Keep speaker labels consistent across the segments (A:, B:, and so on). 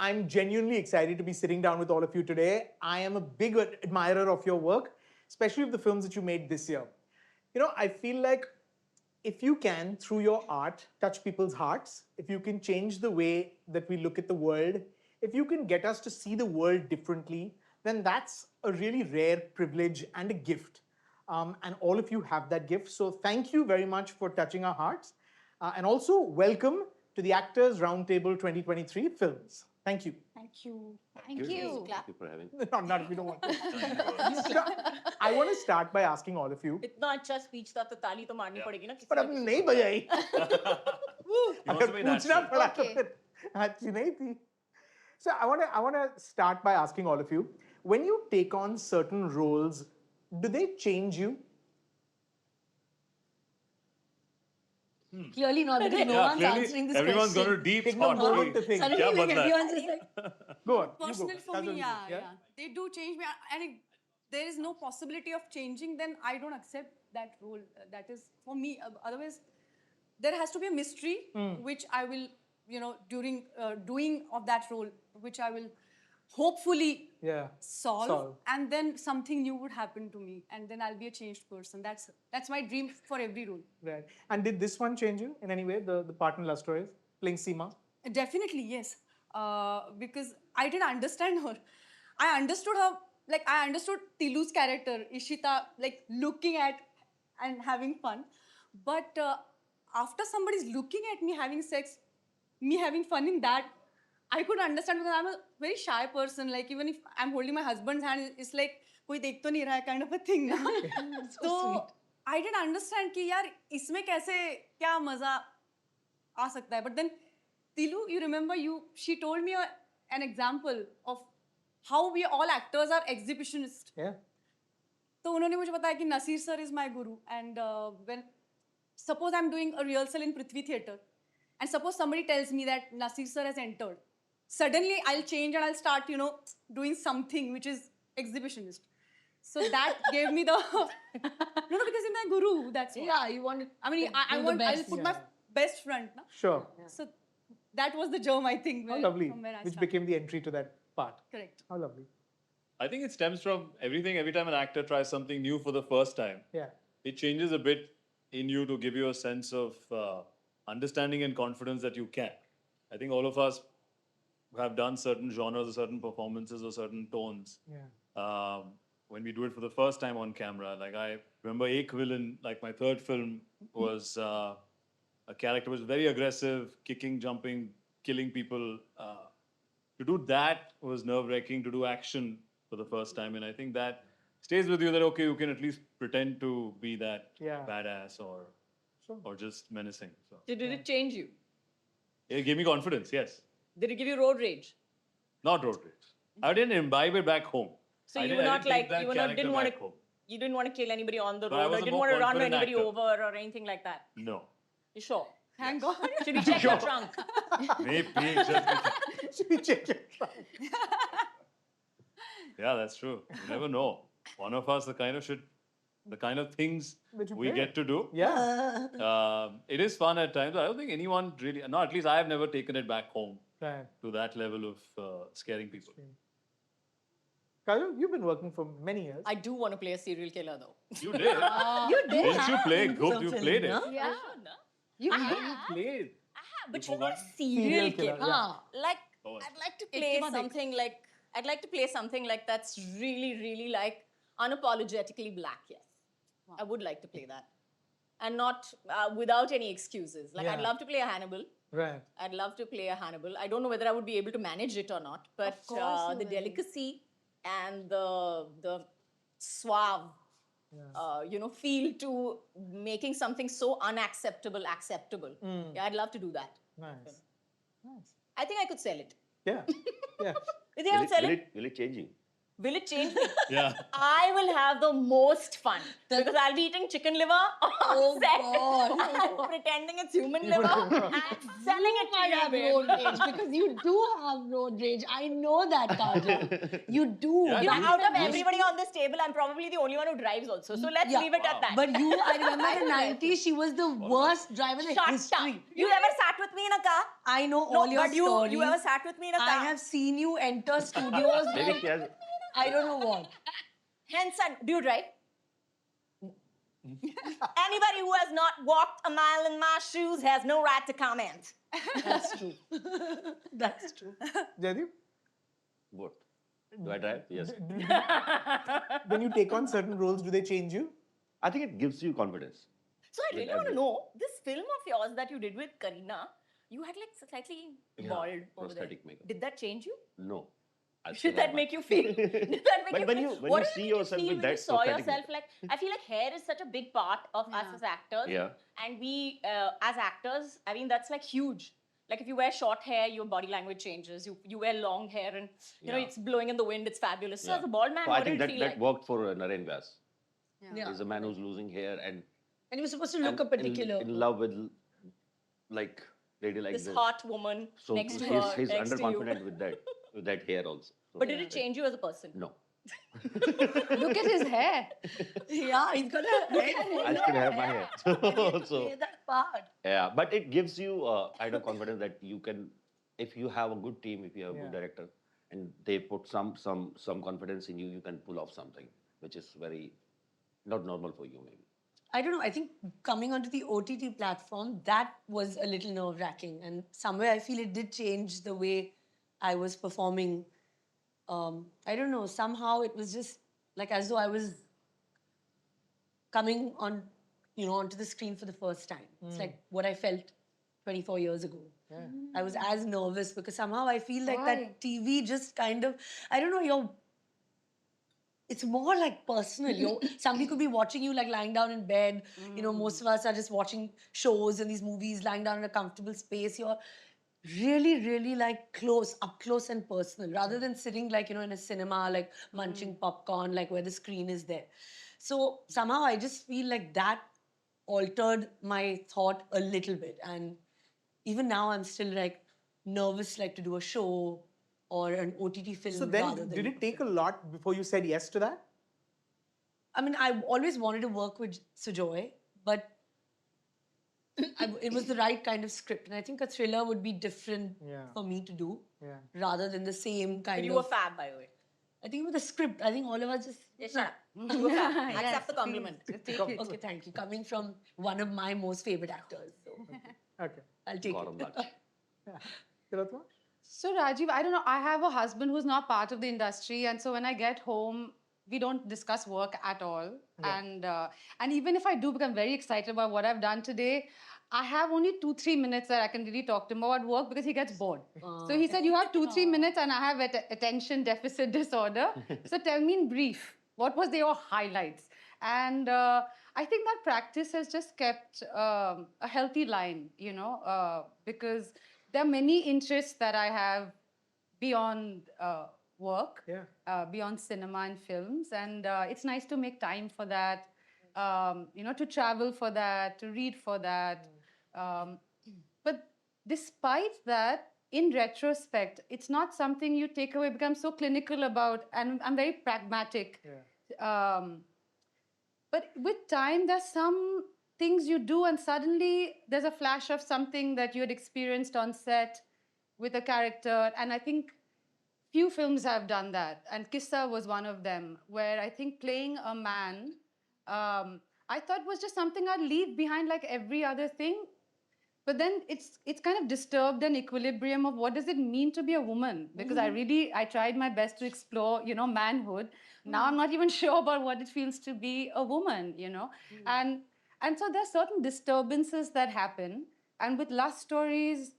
A: I'm genuinely excited to be sitting down with all of you today. I am a big admirer of your work, especially of the films that you made this year. I feel like if you can, through your art, touch people's hearts, if you can change the way that we look at the world, if you can get us to see the world differently, then that's a really rare privilege and a gift. And all of you have that gift. So thank you very much for touching our hearts. And also, welcome to the Actors Roundtable 2023 films. Thank you.
B: Thank you.
C: Thank you.
D: Thank you for having me.
A: No, not if you don't want to. So, I want to start by asking all of you.
C: इतना अच्छा speech था तो ताली तो मारनी पड़ेगी ना किसी
A: पर अब नहीं बजाई अगर पूछना पड़ा तो
B: Okay.
A: फिर अच्छी नहीं थी. So I want to start by asking all of you, when you take on certain roles, do they change you?
B: Clearly not, because no one's answering this
E: everyone's
B: question.
E: got a deep
A: Take
E: thought.
A: no moment to think.
B: Suddenly,
E: Kya
B: like,
E: badla hai?
B: everyone's just like,
A: Go on. you
F: Personal
A: go.
F: for
A: That's
F: me,
A: what
F: yeah,
A: you do.
F: yeah. They do change me, and if there is no possibility of changing, then I don't accept that role. That is for me. Otherwise, there has to be a mystery, which I will, during doing of that role, which I will hopefully
A: Yeah.
F: solve, and then something new would happen to me, and then I'll be a changed person. That's my dream for every role.
A: Right. And did this one change you in any way, the partner love stories, playing Seema?
F: Definitely, yes. Because I didn't understand her. I understood her, like I understood Tilu's character, Ishita, like looking at and having fun. But after somebody's looking at me having sex, me having fun in that, I could understand, because I'm a very shy person. Like even if I'm holding my husband's hand, it's like कोई देख तो नहीं रहा है kind of a thing. Na? So I didn't understand कि यार इसमें कैसे क्या मजा आ सकता है. But then Tilu, you remember she told me an example of how we all actors are exhibitionists.
A: Yeah.
F: तो उन्होंने मुझे बताया कि Nasir sir is my guru, and when suppose I'm doing a rehearsal in Prithvi Theatre, and suppose somebody tells me that Nasir sir has entered, suddenly I'll change and I'll start, doing something which is exhibitionist. So that gave me the no, because he's my guru. That's why.
B: yeah, you want to.
F: I mean, I'll put my best front. Na?
A: Sure.
F: So that was the germ, I think.
A: How lovely.
F: From where I
A: Which
F: started.
A: became the entry to that part.
F: Correct.
A: How lovely.
E: I think it stems from everything. Every time an actor tries something new for the first time,
A: Yeah.
E: it changes a bit in you to give you a sense of understanding and confidence that you can. I think all of us have done certain genres or certain performances or certain tones.
A: Yeah.
E: When we do it for the first time on camera, like I remember Ek Villain, like my third film, was a character was very aggressive, kicking, jumping, killing people. To do that was nerve-wracking. To do action for the first time, and I think that stays with you. That okay, you can at least pretend to be that
A: Yeah.
E: badass
A: Sure.
E: or just menacing. So
C: Did it change you?
E: it gave me confidence. Yes,
C: Did it give you road rage?
E: not road rage. I didn't imbibe it back home.
C: So
E: I
C: you
E: didn't-
C: were
E: I
C: not
E: didn't take
C: like
E: that
C: you were not
E: character
C: didn't want
E: back
C: to
E: home.
C: you didn't want to kill anybody on the
E: But I
C: road,
E: was
C: or
E: a
C: didn't
E: more
C: want to run
E: confident
C: anybody
E: actor.
C: over or anything like that.
E: No.
C: You sure?
F: Thank God.
C: Should we check your trunk?
E: Maybe just
A: Should we check your trunk?
E: yeah, that's true. You never know. One of us, the kind of things
A: That you
E: we
A: play.
E: get to do.
A: Yeah.
E: It is fun at times. I don't think anyone really, no, at least I have never taken it back home
A: Right.
E: to that level of scaring people.
A: Kajal, you've been working for many years.
C: I do want to play a serial killer though.
E: You did.
B: You did.
E: Didn't you play? Hope
B: some
E: you
B: film,
E: played it.
B: no?
C: Yeah.
B: You
E: You played.
C: But
E: You
C: you're not a
E: forgot?
C: serial
A: Serial killer,
C: killer.
A: yeah.
C: Like
E: Oh.
C: I'd like to play something like that's really, really like unapologetically black. Yes, I would like to play that, and not without any excuses. Like I'd
A: Yeah.
C: love to play a Hannibal.
A: Right.
C: I'd love to play a Hannibal. I don't know whether I would be able to manage it or not, but
F: course you
C: the
F: will.
C: delicacy and the suave, feel to making something so unacceptable acceptable. Yeah, I'd love to do that.
A: Nice. Nice.
C: I think I could sell it.
A: Yeah. Yeah.
C: You think I would sell it?
D: Will it change you?
C: Will it change me?
E: Yeah.
C: I will have the most fun because I'll be eating chicken liver on
B: Oh,
C: set
B: God.
C: and pretending it's human liver and selling it to
B: I
C: you,
B: have
C: babe.
B: road rage because you do have road rage. I know that, Kajal. You do.
E: Yeah,
C: You know,
E: you-
C: out of
E: you-
C: everybody on this table, I'm probably the only one who drives also. So let's
B: Yeah.
C: leave it at that.
B: But you, I remember in the 90s, she was the worst driver in
C: Shut
B: history.
C: up. You ever sat with me in a car?
B: I know
C: No,
B: all your
C: but
B: stories.
C: you ever sat with me in a car?
B: I have seen you enter studios.
D: Maybe
B: like,
D: she has.
B: I don't know what.
C: Hence, do you drive? Anybody who has not walked a mile in my shoes has no right to comment.
B: That's true. That's true.
A: Jaideep,
D: What? Do I drive? Yes.
A: when you take on certain roles, do they change you?
D: I think it gives you confidence.
C: So I really want to know, this film of yours that you did with Kareena, you had like slightly
D: Yeah,
C: bald over there.
D: prosthetic makeup.
C: Did that change you?
D: No. I still
C: Did
D: have
C: that
D: mine.
C: make you feel? Did that make
D: But
C: you
D: when
C: feel?
D: you- when
C: What
D: you
C: did it
D: see
C: make you
D: yourself
C: feel
D: with
C: when
D: that
C: you saw
D: prosthetic
C: yourself?
D: makeup?
C: Like, I feel like hair is such a big part of us as actors.
D: Yeah.
C: And we, as actors, I mean, that's like huge. Like if you wear short hair, your body language changes. You wear long hair and you know
D: Yeah.
C: it's blowing in the wind. It's fabulous. So
D: Yeah.
C: as a bald man,
D: So I
C: what
D: think
C: did it
D: that,
C: feel
D: that
C: like?
D: worked for Naren Vyas.
B: Yeah.
D: He's a man who's losing hair and
B: And you're supposed to look
D: and
B: a particular.
D: in love with like lady like
C: This
D: this.
C: hot woman
D: So
C: next to
D: he's,
C: her,
D: he's
C: next to you.
D: underconfident with that hair also. So
C: But did it change you as a person?
D: No.
F: Look at his hair.
B: Yeah, he's got a
D: I still have my hair. So
B: Play that part.
D: yeah, but it gives you a kind of confidence that you can, if you have a good team, if you have a good
A: Yeah.
D: director, and they put some confidence in you, you can pull off something which is very not normal for you maybe.
B: I don't know. I think coming onto the OTT platform, that was a little nerve-wracking. And somewhere I feel it did change the way I was performing. I don't know. Somehow it was just like as though I was coming on, onto the screen for the first time. It's like what I felt 24 years ago. I was as nervous because somehow I feel like
F: Why?
B: that TV just kind of, I don't know, it's more like personal. Somebody could be watching you like lying down in bed. Most of us are just watching shows and these movies, lying down in a comfortable space. You're really, really like up close and personal, rather than sitting like, in a cinema, like munching popcorn, like where the screen is there. So somehow I just feel like that altered my thought a little bit. And even now I'm still like nervous, like to do a show or an OTT film.
A: So
B: rather
A: then,
B: than
A: did it take a lot before you said yes to that?
B: I mean, I always wanted to work with Sujoy, but it was the right kind of script. And I think a thriller would be different
A: Yeah.
B: for me to do
A: Yeah.
B: rather than the same kind
C: But you
B: of...
C: were fab, by the way.
B: I think with the script, I think all of us just...
C: Yeah, shut up. You were fab. Accept the compliment.
B: Okay, thank you. Coming from one of my most favorite actors. So
A: Okay.
B: I'll take
D: Gaurav
B: it.
D: Daksh.
A: Tilatma?
F: So Rajeev, I don't know. I have a husband who's not part of the industry, and so when I get home, we don't discuss work at all. And even if I do become very excited about what I've done today, I have only 2-3 minutes that I can really talk to him about work because he gets bored. So he said, you have 2-3 minutes and I have attention deficit disorder. So tell me in brief, what was your highlights? And I think that practice has just kept a healthy line, because there are many interests that I have beyond work, beyond cinema and films. And it's nice to make time for that, to travel for that, to read for that. But despite that, in retrospect, it's not something you take away, become so clinical about, and I'm very pragmatic. But with time, there's some things you do, and suddenly there's a flash of something that you had experienced on set with a character. And I think few films have done that. And Kissa was one of them, where I think playing a man, I thought was just something I'd leave behind like every other thing. But then it's kind of disturbed an equilibrium of what does it mean to be a woman? Because I tried my best to explore, manhood. Now I'm not even sure about what it feels to be a woman, And so there are certain disturbances that happen. And with Lust Stories,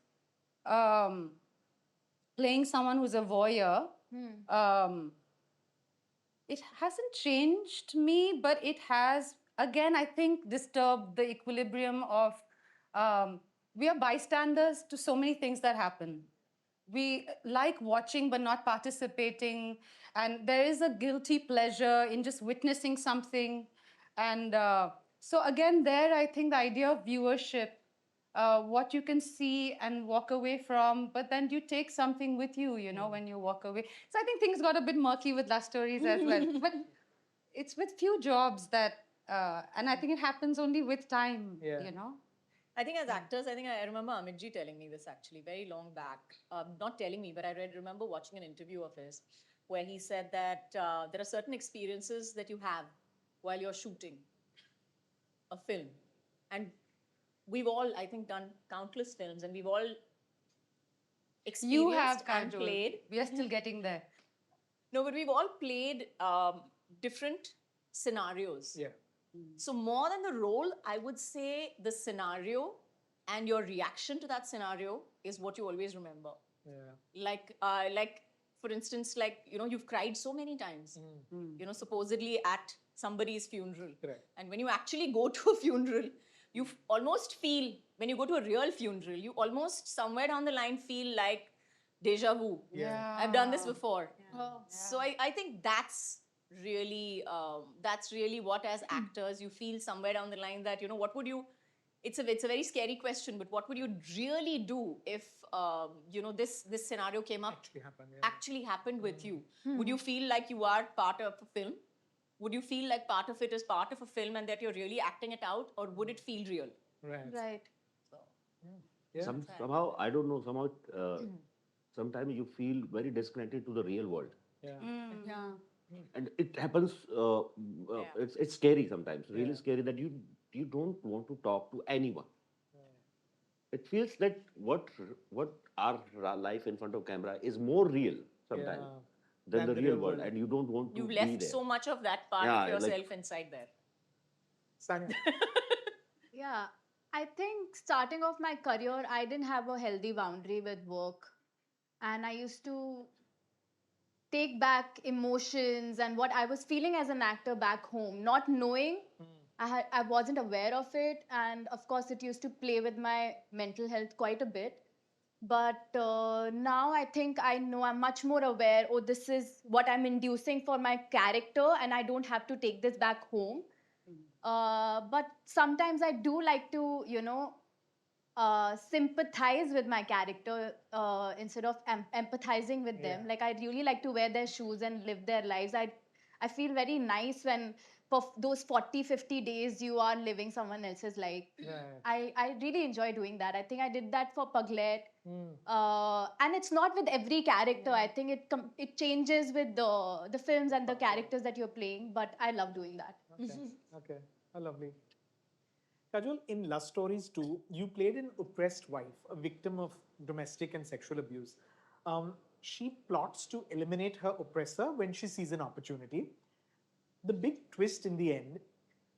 F: playing someone who's a voyeur, it hasn't changed me, but it has, again, I think, disturbed the equilibrium of we are bystanders to so many things that happen. we like watching but not participating, and there is a guilty pleasure in just witnessing something. And so again, there I think the idea of viewership, what you can see and walk away from, but then you take something with you, you know, when you walk away. So I think things got a bit murky with love stories as well. But it's with few jobs that, and I think it happens only with time,
A: Yeah.
F: you know.
C: I think as actors, I think I remember Amit ji telling me this actually very long back. Not telling me, but I remember watching an interview of his where he said that there are certain experiences that you have while you're shooting a film. And we've all, I think, done countless films and we've all
F: You have
C: experienced and
F: Kajol.
C: played.
F: We are still getting there.
C: No, but we've all played different scenarios.
A: Yeah.
C: So more than the role, I would say the scenario and your reaction to that scenario is what you always remember.
A: Yeah.
C: Like for instance, like you've cried so many times. Supposedly at somebody's funeral.
A: Correct.
C: And when you actually go to a funeral, you almost feel when you go to a real funeral, you almost somewhere down the line feel like deja vu.
A: Yeah.
C: I've done this before.
F: Oh.
C: So I think that's really what as actors you feel somewhere down the line that what would you it's a very scary question, but what would you really do if this scenario came up
A: Actually happened, yeah.
C: with you? Would you feel like you are part of a film? Would you feel like part of it is part of a film and that you're really acting it out, or would it feel real?
A: Right.
F: Right.
A: Yeah.
D: Somehow, I don't know, somehow, sometimes you feel very disconnected to the real world.
A: Yeah.
F: Yeah.
D: And it happens, it's scary sometimes, really scary that you don't want to talk to anyone. It feels that what our life in front of camera is more real sometimes than the real world, and you don't want to
C: You've
D: be
C: left
D: there.
C: so much of that part
D: Yeah,
C: of
D: like-
C: yourself inside there.
A: Sanya.
G: Yeah, I think starting off my career, I didn't have a healthy boundary with work. And I used to take back emotions and what I was feeling as an actor back home, not knowing. I wasn't aware of it. And of course, it used to play with my mental health quite a bit. But now I think I know I'm much more aware. Oh, this is what I'm inducing for my character, and I don't have to take this back home. But sometimes I do like to, sympathize with my character instead of empathizing with them.
A: Yeah.
G: Like I really like to wear their shoes and live their lives. I feel very nice when for those 40, 50 days you are living someone else's life.
A: Right.
G: I really enjoy doing that. I think I did that for Puglet. And it's not with every character. I think it changes with the films and the characters that you're playing. But I love doing that.
A: Okay. Okay. Oh, lovely. Kajol, in Love Stories 2, you played an oppressed wife, a victim of domestic and sexual abuse. She plots to eliminate her oppressor when she sees an opportunity. The big twist in the end,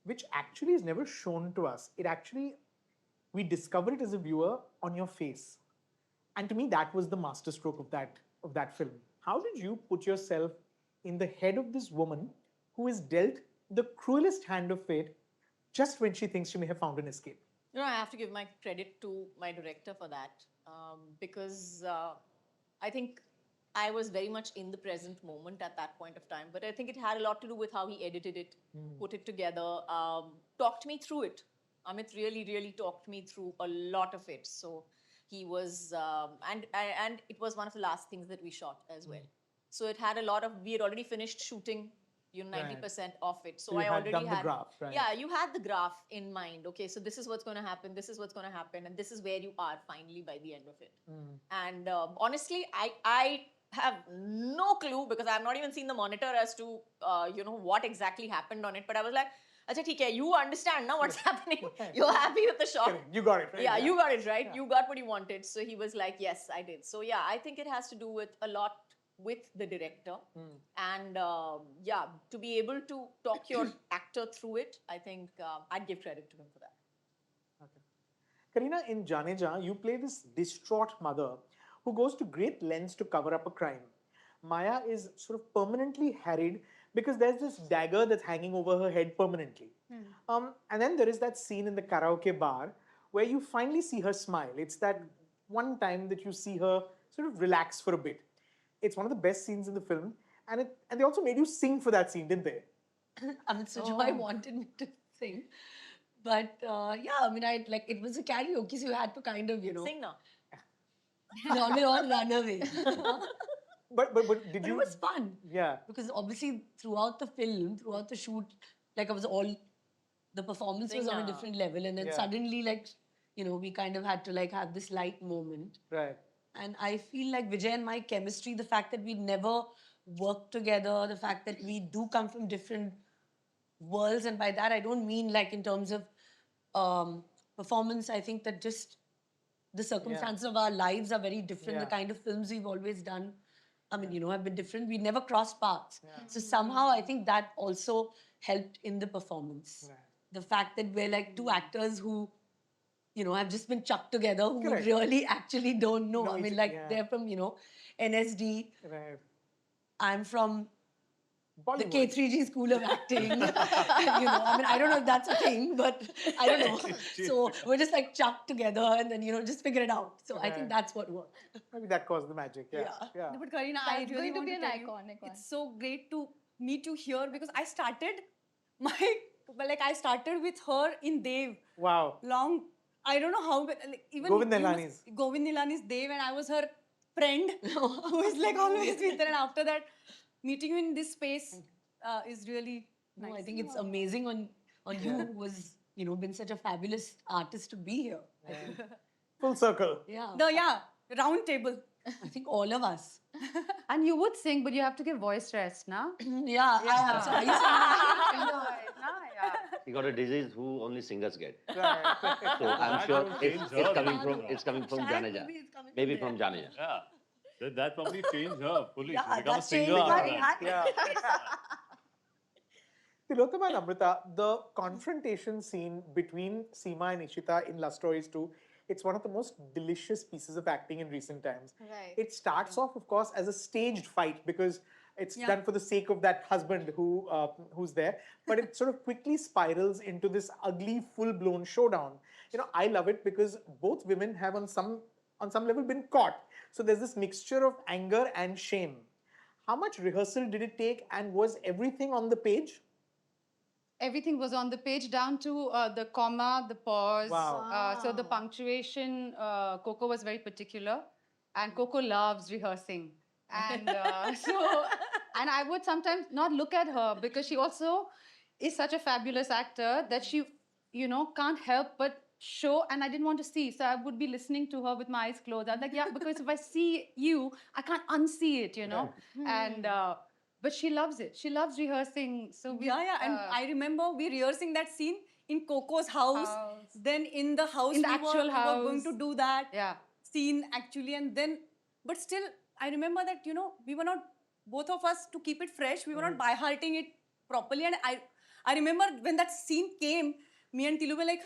A: which actually is never shown to us, we discover it as a viewer on your face. And to me, that was the masterstroke of that film. How did you put yourself in the head of this woman who is dealt the cruelest hand of fate just when she thinks she may have found an escape?
C: I have to give my credit to my director for that because I think I was very much in the present moment at that point of time. But I think it had a lot to do with how he edited it, put it together, talked me through it. Amit really, really talked me through a lot of it. So he was, and it was one of the last things that we shot as well. So it had a lot of, we had already finished shooting 90% of it. So
A: You
C: I
A: had
C: already
A: done the
C: had
A: graph, right?
C: Yeah, you had the graph in mind. Okay, so this is what's going to happen. This is what's going to happen, and this is where you are finally by the end of it. And honestly, I have no clue because I have not even seen the monitor as to what exactly happened on it. But I was like, "Acha, theek hai, you understand now what's happening. You're happy with the shot.
A: Correct. You got it, right?
C: Yeah, you got it right. You got what you wanted." So he was like, "Yes, I did." So yeah, I think it has to do with a lot with the director, and to be able to talk your actor through it, I think I'd give credit to him for that.
A: Okay. Kareena, in Janeja, you play this distraught mother who goes to great lengths to cover up a crime. Maya is sort of permanently harried because there's this dagger that's hanging over her head permanently. And then there is that scene in the karaoke bar where you finally see her smile. It's that one time that you see her sort of relax for a bit. It's one of the best scenes in the film, and they also made you sing for that scene, didn't they?
B: I mean, Sujoy wanted me to sing. But yeah, I mean, it was a karaoke, so you had to kind of,
C: Sing now.
B: we all run away.
A: But did
B: But
A: you?
B: it was fun.
A: Yeah.
B: Because obviously throughout the film, throughout the shoot, the performance was on a
C: Singer.
B: different level. And then
A: Yeah.
B: suddenly, we kind of had to have this light moment.
A: Right.
B: And I feel like Vijay and my chemistry, the fact that we never worked together, the fact that we do come from different worlds, and by that I don't mean in terms of performance. I think that just the circumstances of our lives are very different.
A: Yeah.
B: The kind of films we've always done, I mean, have been different. We never crossed paths. So somehow I think that also helped in the performance.
A: Right.
B: The fact that we're two actors who, have just been chucked together, who
A: Correct.
B: really actually don't know.
A: Know
B: I mean,
A: each- yeah.
B: they're from, NSD.
A: Right.
B: I'm from the
A: Bollywood.
B: K3G School of Acting. I mean, I don't know if that's a thing, but I don't know. So we're just chucked together and then, just figure it out. So I
A: Right.
B: think that's what worked.
A: Maybe that caused the magic. Yeah.
B: Yeah.
A: Yeah.
F: No, but Karina, I
G: That's
F: really
G: going to
F: want
G: be
F: to
G: an
F: tell you,
G: iconic one.
F: it's so great to meet you here because I started my I started with her in Dev
A: Wow.
F: long. I don't know how, but even
A: Govind
F: you must-
A: Nilani's.
F: Govind Nilani's Dev, and I was her friend who is always with her. And after that, meeting you in this space is really nice.
B: No, I think it's amazing on you, who was, been such a fabulous artist to be here. I think.
A: Full circle.
B: Yeah.
F: Round table.
B: I think all of us.
H: And you would sing, but you have to give voice rest, now.
B: Yeah. I have. So I
D: He got a disease who only singers get.
A: Right.
D: So I'm
E: That
D: sure
E: will
D: it's,
E: change
D: it's
E: her,
D: coming
E: you
D: from
E: know.
D: it's coming from
B: Shayad,
D: Janeja.
B: maybe it's coming
D: Maybe
B: from
D: from
B: there.
D: Janeja.
E: Yeah. That probably changed her fully.
B: Yeah,
E: She became a
B: that
E: singer
B: changed
E: after
B: my
E: that.
A: Yeah. Tilottama and Amrita, the confrontation scene between Seema and Ishita in Love Stories 2, it's one of the most delicious pieces of acting in recent times.
G: Right.
A: It starts off, of course, as a staged fight because it's
F: Yeah.
A: done for the sake of that husband who's there, but it sort of quickly spirals into this ugly, full-blown showdown. I love it because both women have on some level been caught. So there's this mixture of anger and shame. How much rehearsal did it take, and was everything on the page?
H: Everything was on the page down to the comma, the pause.
A: Wow.
H: So the punctuation, Coco was very particular. And Coco loves rehearsing. And and I would sometimes not look at her because she also is such a fabulous actor that she, can't help but show. And I didn't want to see. So I would be listening to her with my eyes closed. I was like, yeah, because if I see you, I can't unsee it, And but she loves it. She loves rehearsing. So we,
F: And I remember we rehearsing that scene in Coco's house.
H: House.
F: Then in the house,
H: In the
F: we
H: actual
F: were going
H: house.
F: to do that
H: yeah.
F: scene actually. And then, but still, I remember that, we were not, both of us, to keep it fresh, we were not by hearting it properly. And I remember when that scene came, me and Tilu were like,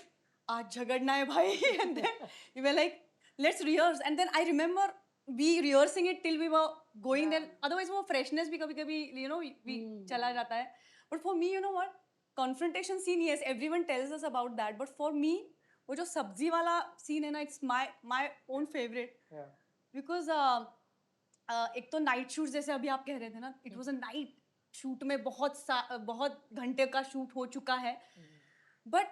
F: aaj jhagadna hai bhai. And then we were like, let's rehearse. And then I remember we rehearsing it till we were going there. Otherwise, वो freshness भी कभी-कभी, we चला जाता है. But for me, you know what? Confrontation scene, yes, everyone tells us about that. But for me, वो जो सब्जी वाला scene है ना, it's my own favorite.
A: Yeah.
F: Because एक तो night shoots जैसे अभी आप कह रहे थे ना, it was a night shoot में बहुत घंटे का shoot हो चुका है. But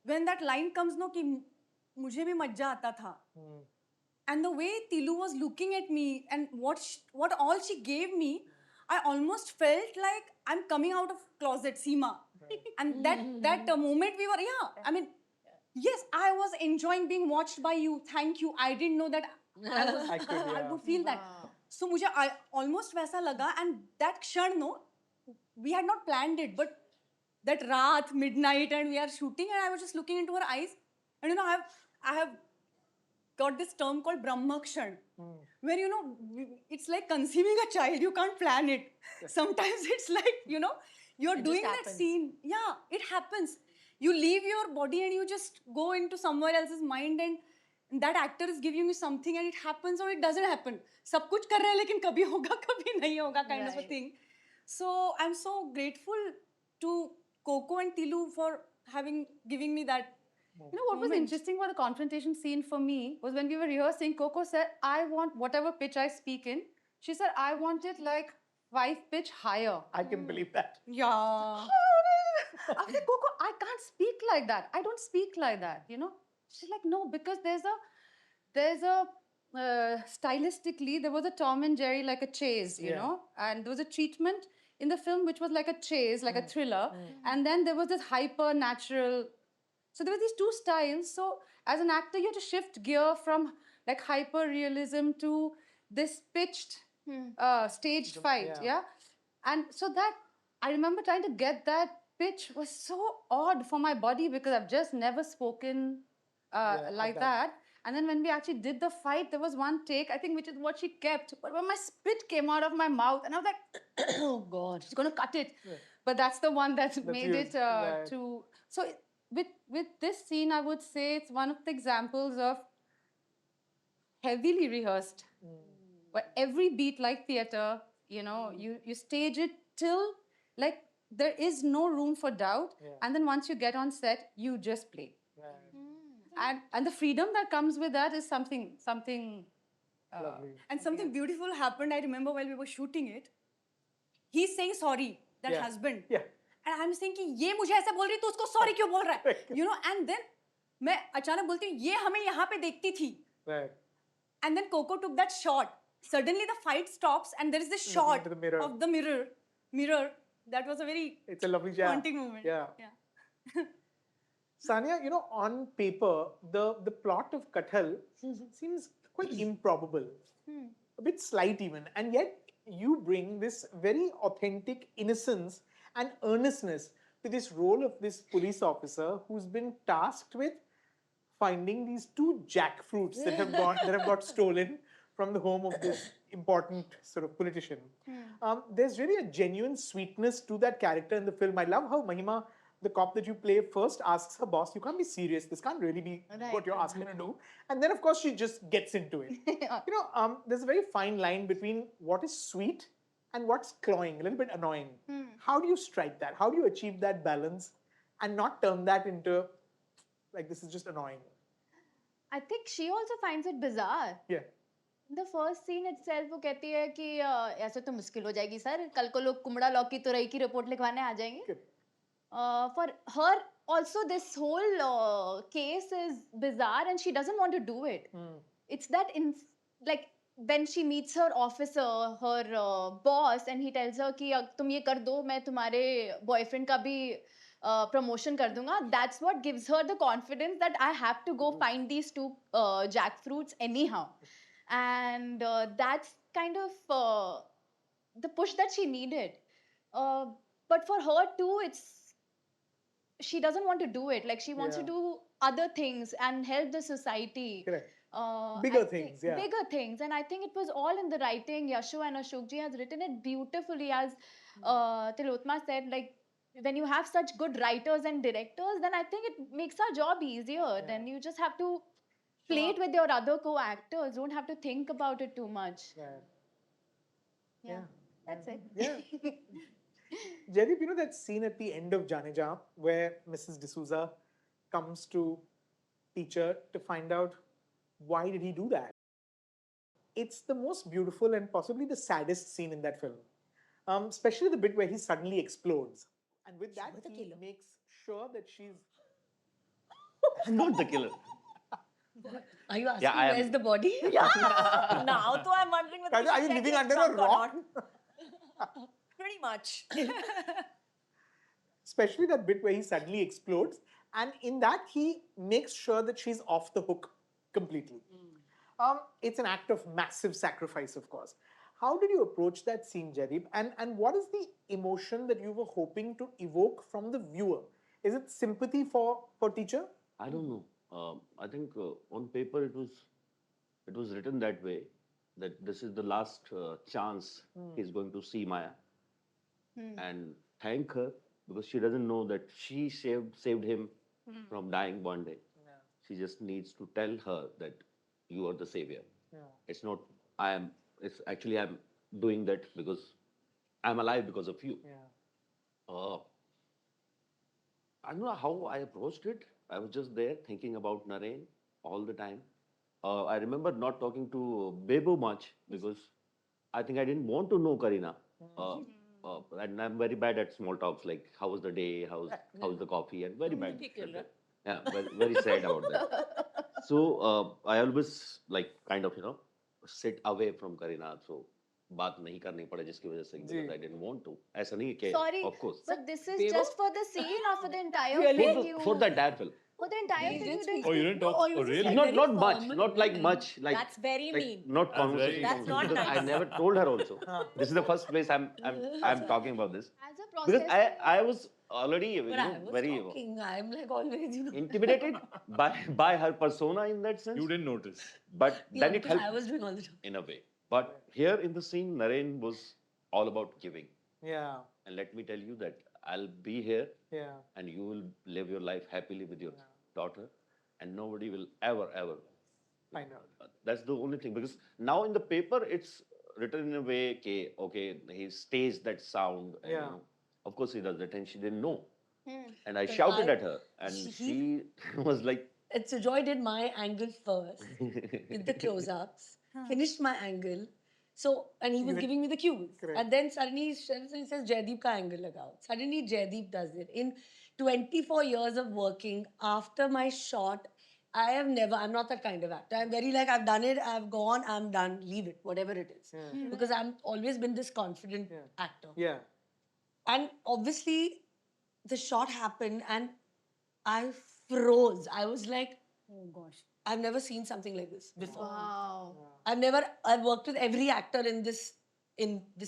F: when that line comes no कि मुझे भी मज्जा आता था. And the way Tilu was looking at me and what all she gave me, I almost felt like I'm coming out of closet, Seema. And that moment we were, I mean, yes, I was enjoying being watched by you. Thank you. I didn't know that I would feel that. So I almost वैसा लगा, and that क्षण, no, we had not planned it, but that raat, midnight, and we are shooting, and I was just looking into her eyes, and I have got this term called Brahmakshan, where, it's like conceiving a child. You can't plan it. Sometimes it's like, you're doing that
C: happens.
F: scene. Yeah, it happens. You leave your body and you just go into somewhere else's mind, and that actor is giving you something and it happens or it doesn't happen. सब कुछ कर रहे हैं लेकिन कभी होगा कभी नहीं होगा kind of a thing. So I'm so grateful to Coco and Tilu for giving me that
H: You know what was interesting about the confrontation scene for me was when we were rehearsing, Coco said, I want whatever pitch I speak in. She said, I want it like 5 pitch higher.
A: I can believe that.
F: Yeah.
H: I said, Coco, I can't speak like that. I don't speak like that, you know? She's like, no, because there's a stylistically, there was a Tom and Jerry like a chase, you know? And there was a treatment in the film which was like a chase, like a thriller. And then there was this hyper natural. So there were these two styles. So as an actor, you have to shift gear from like hyper realism to this pitched staged fight, yeah? And so that I remember trying to get that pitch was so odd for my body because I've just never spoken like that. And then when we actually did the fight, there was one take, I think, which is what she kept. But when my spit came out of my mouth, and I was like, oh God, she's going to cut it. But that's the one that made
A: used,
H: it to. So with this scene, I would say it's one of the examples of heavily rehearsed. But every beat, like theater, you know, you stage it till like there is no room for doubt. And then once you get on set, you just play. And the freedom that comes with that is something
F: And something beautiful happened, I remember, while we were shooting it. He's saying sorry, that husband.
A: Yeah.
F: And I'm saying कि ये मुझे ऐसा बोल रही तो उसको sorry क्यों बोल रहा है? You know, and then मैं अचानक बोलती हूँ ये हमें यहाँ पे देखती थी.
A: Right.
F: And then Coco took that shot. Suddenly the fight stops and there is this shot
A: into the mirror.
F: of the mirror. That was a very
A: It's a lovely shot.
F: haunting moment.
A: Yeah.
F: Yeah.
A: Sania, you know, on paper, the plot of Kathal seems quite improbable, a bit slight even, and yet you bring this very authentic innocence and earnestness to this role of this police officer who's been tasked with finding these 2 jackfruits that have got stolen from the home of this important sort of politician. There's really a genuine sweetness to that character in the film. I love how Mahima, the cop that you play, first asks her boss, you can't be serious, this can't really be what you're asking her to do. And then of course she just gets into it. You know, there's a very fine line between what is sweet and what's cloying, a little bit annoying. How do you strike that? How do you achieve that balance and not turn that into, like, this is just annoying?
G: I think she also finds it bizarre.
A: Yeah.
G: The first scene itself वो कहती है कि ऐसे तो मुश्किल हो जाएगी sir कल को लोग कुमड़ा लौकी तुरई की रिपोर्ट लिखवाने आ जाएंगे. For her also this whole case is bizarre and she doesn't want to do it. It's that like when she meets her officer, her boss, and he tells her कि तुम ये कर दो मैं तुम्हारे boyfriend का भी promotion कर दूंगा. That's what gives her the confidence that I have to go find these 2 jackfruits anyhow. And that's kind of the push that she needed. But for her too, she doesn't want to do it. Like she wants to do other things and help the society.
A: Correct. Bigger things.
G: Bigger things. And I think it was all in the writing. Yashu and Ashokji has written it beautifully. As Tilotma said, like when you have such good writers and directors, then I think it makes our job easier. Then you just have to play it with your other co-actors. Don't have to think about it too much.
A: Yeah.
G: That's it.
A: Yeah. Jaideep, you know that scene at the end of Jaane Jaan where Mrs. D'Souza comes to teacher to find out why did he do that? It's the most beautiful and possibly the saddest scene in that film. Especially the bit where he suddenly explodes. And with that, he makes sure that she's...
D: I'm not the killer.
B: Are you asking
D: Yeah, I am.
B: where's the body?
C: Now, though, I'm wondering whether
A: Kaja, are you living under a rock?
C: Pretty much.
A: Especially that bit where he suddenly explodes. And in that, he makes sure that she's off the hook completely. It's an act of massive sacrifice, of course. How did you approach that scene, Jaideep? And what is the emotion that you were hoping to evoke from the viewer? Is it sympathy for teacher?
D: I don't know. I think on paper it was written that way, that this is the last chance he's going to see Maya, and thank her because she doesn't know that she saved him from dying one day. She just needs to tell her that you are the savior. It's not I am. It's actually I'm doing that because I'm alive because of you. I don't know how I approached it. I was just there thinking about Naren all the time. I remember not talking to Bebo much because I think I didn't want to know Karina. And I'm very bad at small talks like how was the day, how's the coffee, and very bad.
C: Typical, right?
D: Yeah, very sad about that. So I always like kind of sit away from Karina. So बात नहीं करनी पड़े जिसकी वजह से because I didn't want to. ऐसा नहीं कि
G: Sorry,
D: of course
G: but this is
A: Bebo?
G: just for the scene or for the entire
C: Really?
G: film?
D: for the entire film.
G: For the entire
B: He
G: film,
B: did
G: you
B: speak
G: didn't.
E: Oh, you didn't talk?
B: No, he
E: Oh,
B: was just
E: really?
B: like
D: Not
B: very
D: not much,
B: formal.
D: not like much, like
C: That's very
D: like
C: mean.
D: not
E: That's very-
D: conversation.
C: That's not
D: because I
C: nice.
D: never told her also. This is the first place I'm talking about this
G: As a
D: because
G: process,
D: I was already
B: But I was
D: very
B: talking. I'm like always,
D: intimidated by her persona in that sense.
E: You didn't notice.
D: But
B: Yeah,
D: then it
B: because I
D: helped
B: was doing all the time.
D: in a way. But here in the scene, Naren was all about giving.
A: Yeah.
D: And let me tell you that I'll be here
A: Yeah.
D: and you will live your life happily with your daughter, and nobody will ever.
A: I know.
D: That's the only thing because now in the paper it's written in a way, okay, he staged that sound. And,
A: Yeah.
D: of course he does that, and she didn't know.
G: Hmm.
D: And I
B: But
D: shouted
B: I-
D: at her, and she was like,
B: And so Joy did my angle first with the close-ups, finished my angle. So, and he was giving me the cues.
A: Correct.
B: And then suddenly he says, Jaideep ka angle lagao. Suddenly Jaideep does it. In 24 years of working, after my shot, I'm not that kind of actor. I'm very like, I've done it, I've gone, I'm done, leave it, whatever it is. Because I've always been this confident actor.
A: Yeah.
B: And obviously, the shot happened and I froze. I was like,
F: Oh gosh.
B: I've never seen something like this before.
G: wow.
B: I've worked with every actor in this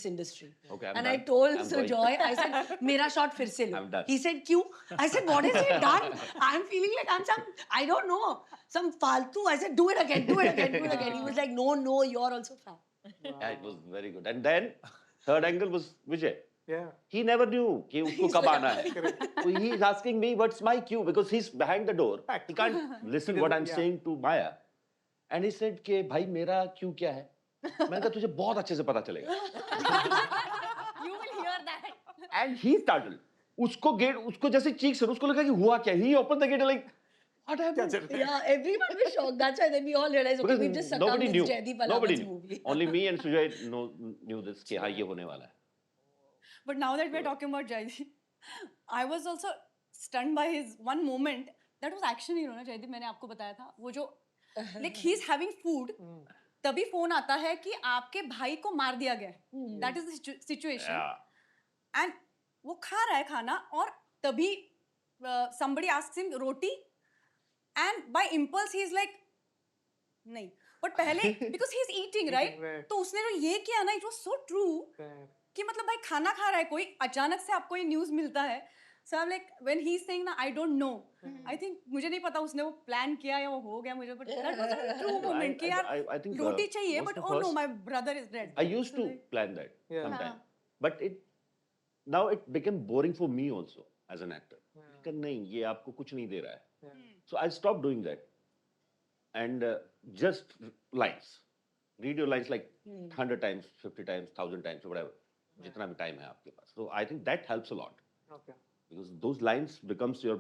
B: industry.
D: okay, I'm
B: And
D: done.
B: I told
D: I'm
B: Sir
D: going.
B: Joy, I said, Mera shot fir se lo.
D: I'm done.
B: He said, Kyun? I said, what is it done? I'm feeling like I'm I don't know, some faltu. I said, do it again. He was like, no, you're also fat.
D: Yeah, it was very good. And then third angle was Vijay.
A: Yeah.
D: He never knew कि उसको कब आना है. So he is asking me what's my cue because he's behind the door. He can't listen what I'm saying to Maya. And he said कि भाई मेरा cue क्या है? मैंने कहा तुझे बहुत अच्छे से पता चलेगा.
C: You will hear that.
D: And he startled. उसको जैसे cheeks उसको लगा कि हुआ क्या? He opened the gate like what happened?
B: Yeah, everyone was shocked. That's why then we all realized, okay,
D: Because
B: we've just succumbed
D: nobody
B: to
D: knew.
B: Jaideep
D: Nobody
B: Alawad's
D: knew.
B: movie.
D: Only me and Sujay knew this कि हाँ ये होने वाला है.
F: But now that we're talking about Jaideep, I was also stunned by his one moment. That was action hero ना Jaideep, मैंने आपको बताया था. वो जो like he's having food, तभी फोन आता है कि आपके भाई को मार दिया गया है. That is the situation.
D: Yeah.
F: And वो खा रहा है खाना और तभी somebody asks him roti, and by impulse he is like नहीं. But पहले because he's eating right,
A: Right.
F: तो उसने जो ये किया ना, it was so true.
A: Right.
F: कि मतलब भाई खाना खा रहा है कोई, अचानक से आपको ये न्यूज़ मिलता है. So I'm like, when he's saying ना, I don't know. I think मुझे नहीं पता उसने वो प्लान किया या वो हो गया मुझे, but that was a true moment कि यार
D: I think
F: रोटी चाहिए,
D: was
F: but
D: the
F: oh no,
D: first-
F: my brother is dead.
D: I used to plan that
A: Yeah.
D: sometime, but now it became boring for me also as an actor. कि नहीं ये आपको कुछ नहीं दे रहा है. So I stopped doing that, and just lines, read your lines like 100 times, 50 times, 1,000 times, or whatever. जितना भी time है आपके पास. So I think that helps a lot
A: Okay.
D: because those lines becomes your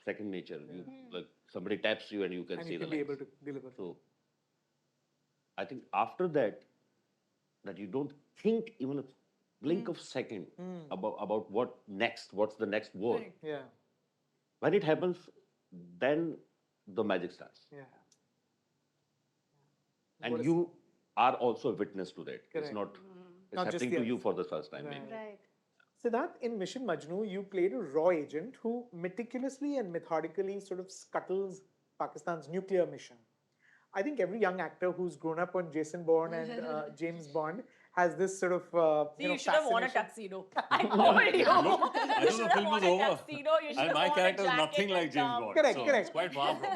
D: second nature. You, like somebody taps you and you can
A: And
D: say
A: you
D: the
A: can be
D: lines.
A: able to deliver.
D: So I think after that you don't think even a blink of second about what next, what's the next word.
F: Correct.
A: Yeah.
D: When it happens, then the magic starts.
A: Yeah.
D: And
A: What is-
D: you are also a witness to that.
A: Correct.
D: It's not it's
A: Not just
D: happening
A: the
D: to you
A: others.
D: for the first time.
A: Right.
D: Maybe.
G: Right.
A: Siddharth, in Mission Majnu, you played a raw agent who meticulously and methodically sort of scuttles Pakistan's nuclear mission. I think every young actor who's grown up on Jason Bourne and James Bond has this sort of
C: See, you should have worn a
A: fascination.
C: tuxedo. I told you.
E: I
C: You
E: thought the
C: should have
E: film was
C: worn a
E: over.
C: tuxedo. You should
E: And
C: have
E: my
C: worn a
E: character is
C: jacket
E: nothing like
C: with,
E: James Bond.
A: Correct,
E: so
A: correct.
E: It's quite far from.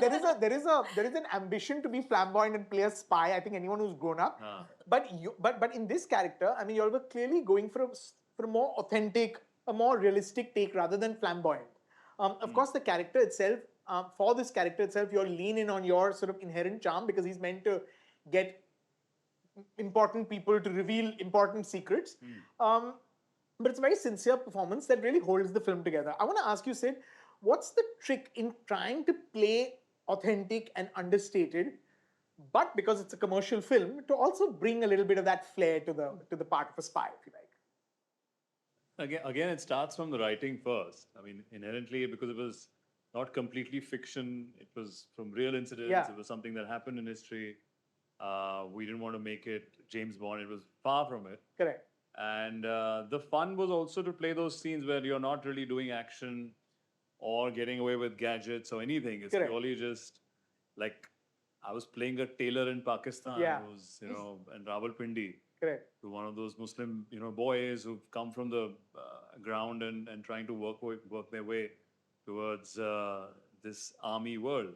A: There is an ambition to be flamboyant and play a spy. I think anyone who's grown up. But in this character, I mean, you were clearly going for a more authentic, a more realistic take rather than flamboyant. Of course, the character itself, for this character itself, you'll lean in on your sort of inherent charm because he's meant to get important people to reveal important secrets. But it's a very sincere performance that really holds the film together. I want to ask you, Sid, what's the trick in trying to play authentic and understated, but because it's a commercial film, to also bring a little bit of that flair to the part of a spy, if you like?
E: Again, it starts from the writing first. I mean, inherently, because it was not completely fiction, it was from real incidents.
A: Yeah.
E: It was something that happened in history. We didn't want to make it James Bond. It was far from it.
A: Correct.
E: And the fun was also to play those scenes where you're not really doing action or getting away with gadgets or anything. It's
A: Correct.
E: purely just like I was playing a tailor in Pakistan.
A: Yeah.
E: Who's, in Rawalpindi,
A: Correct.
E: to one of those Muslim, boys who've come from the ground and trying to work their way towards this army world.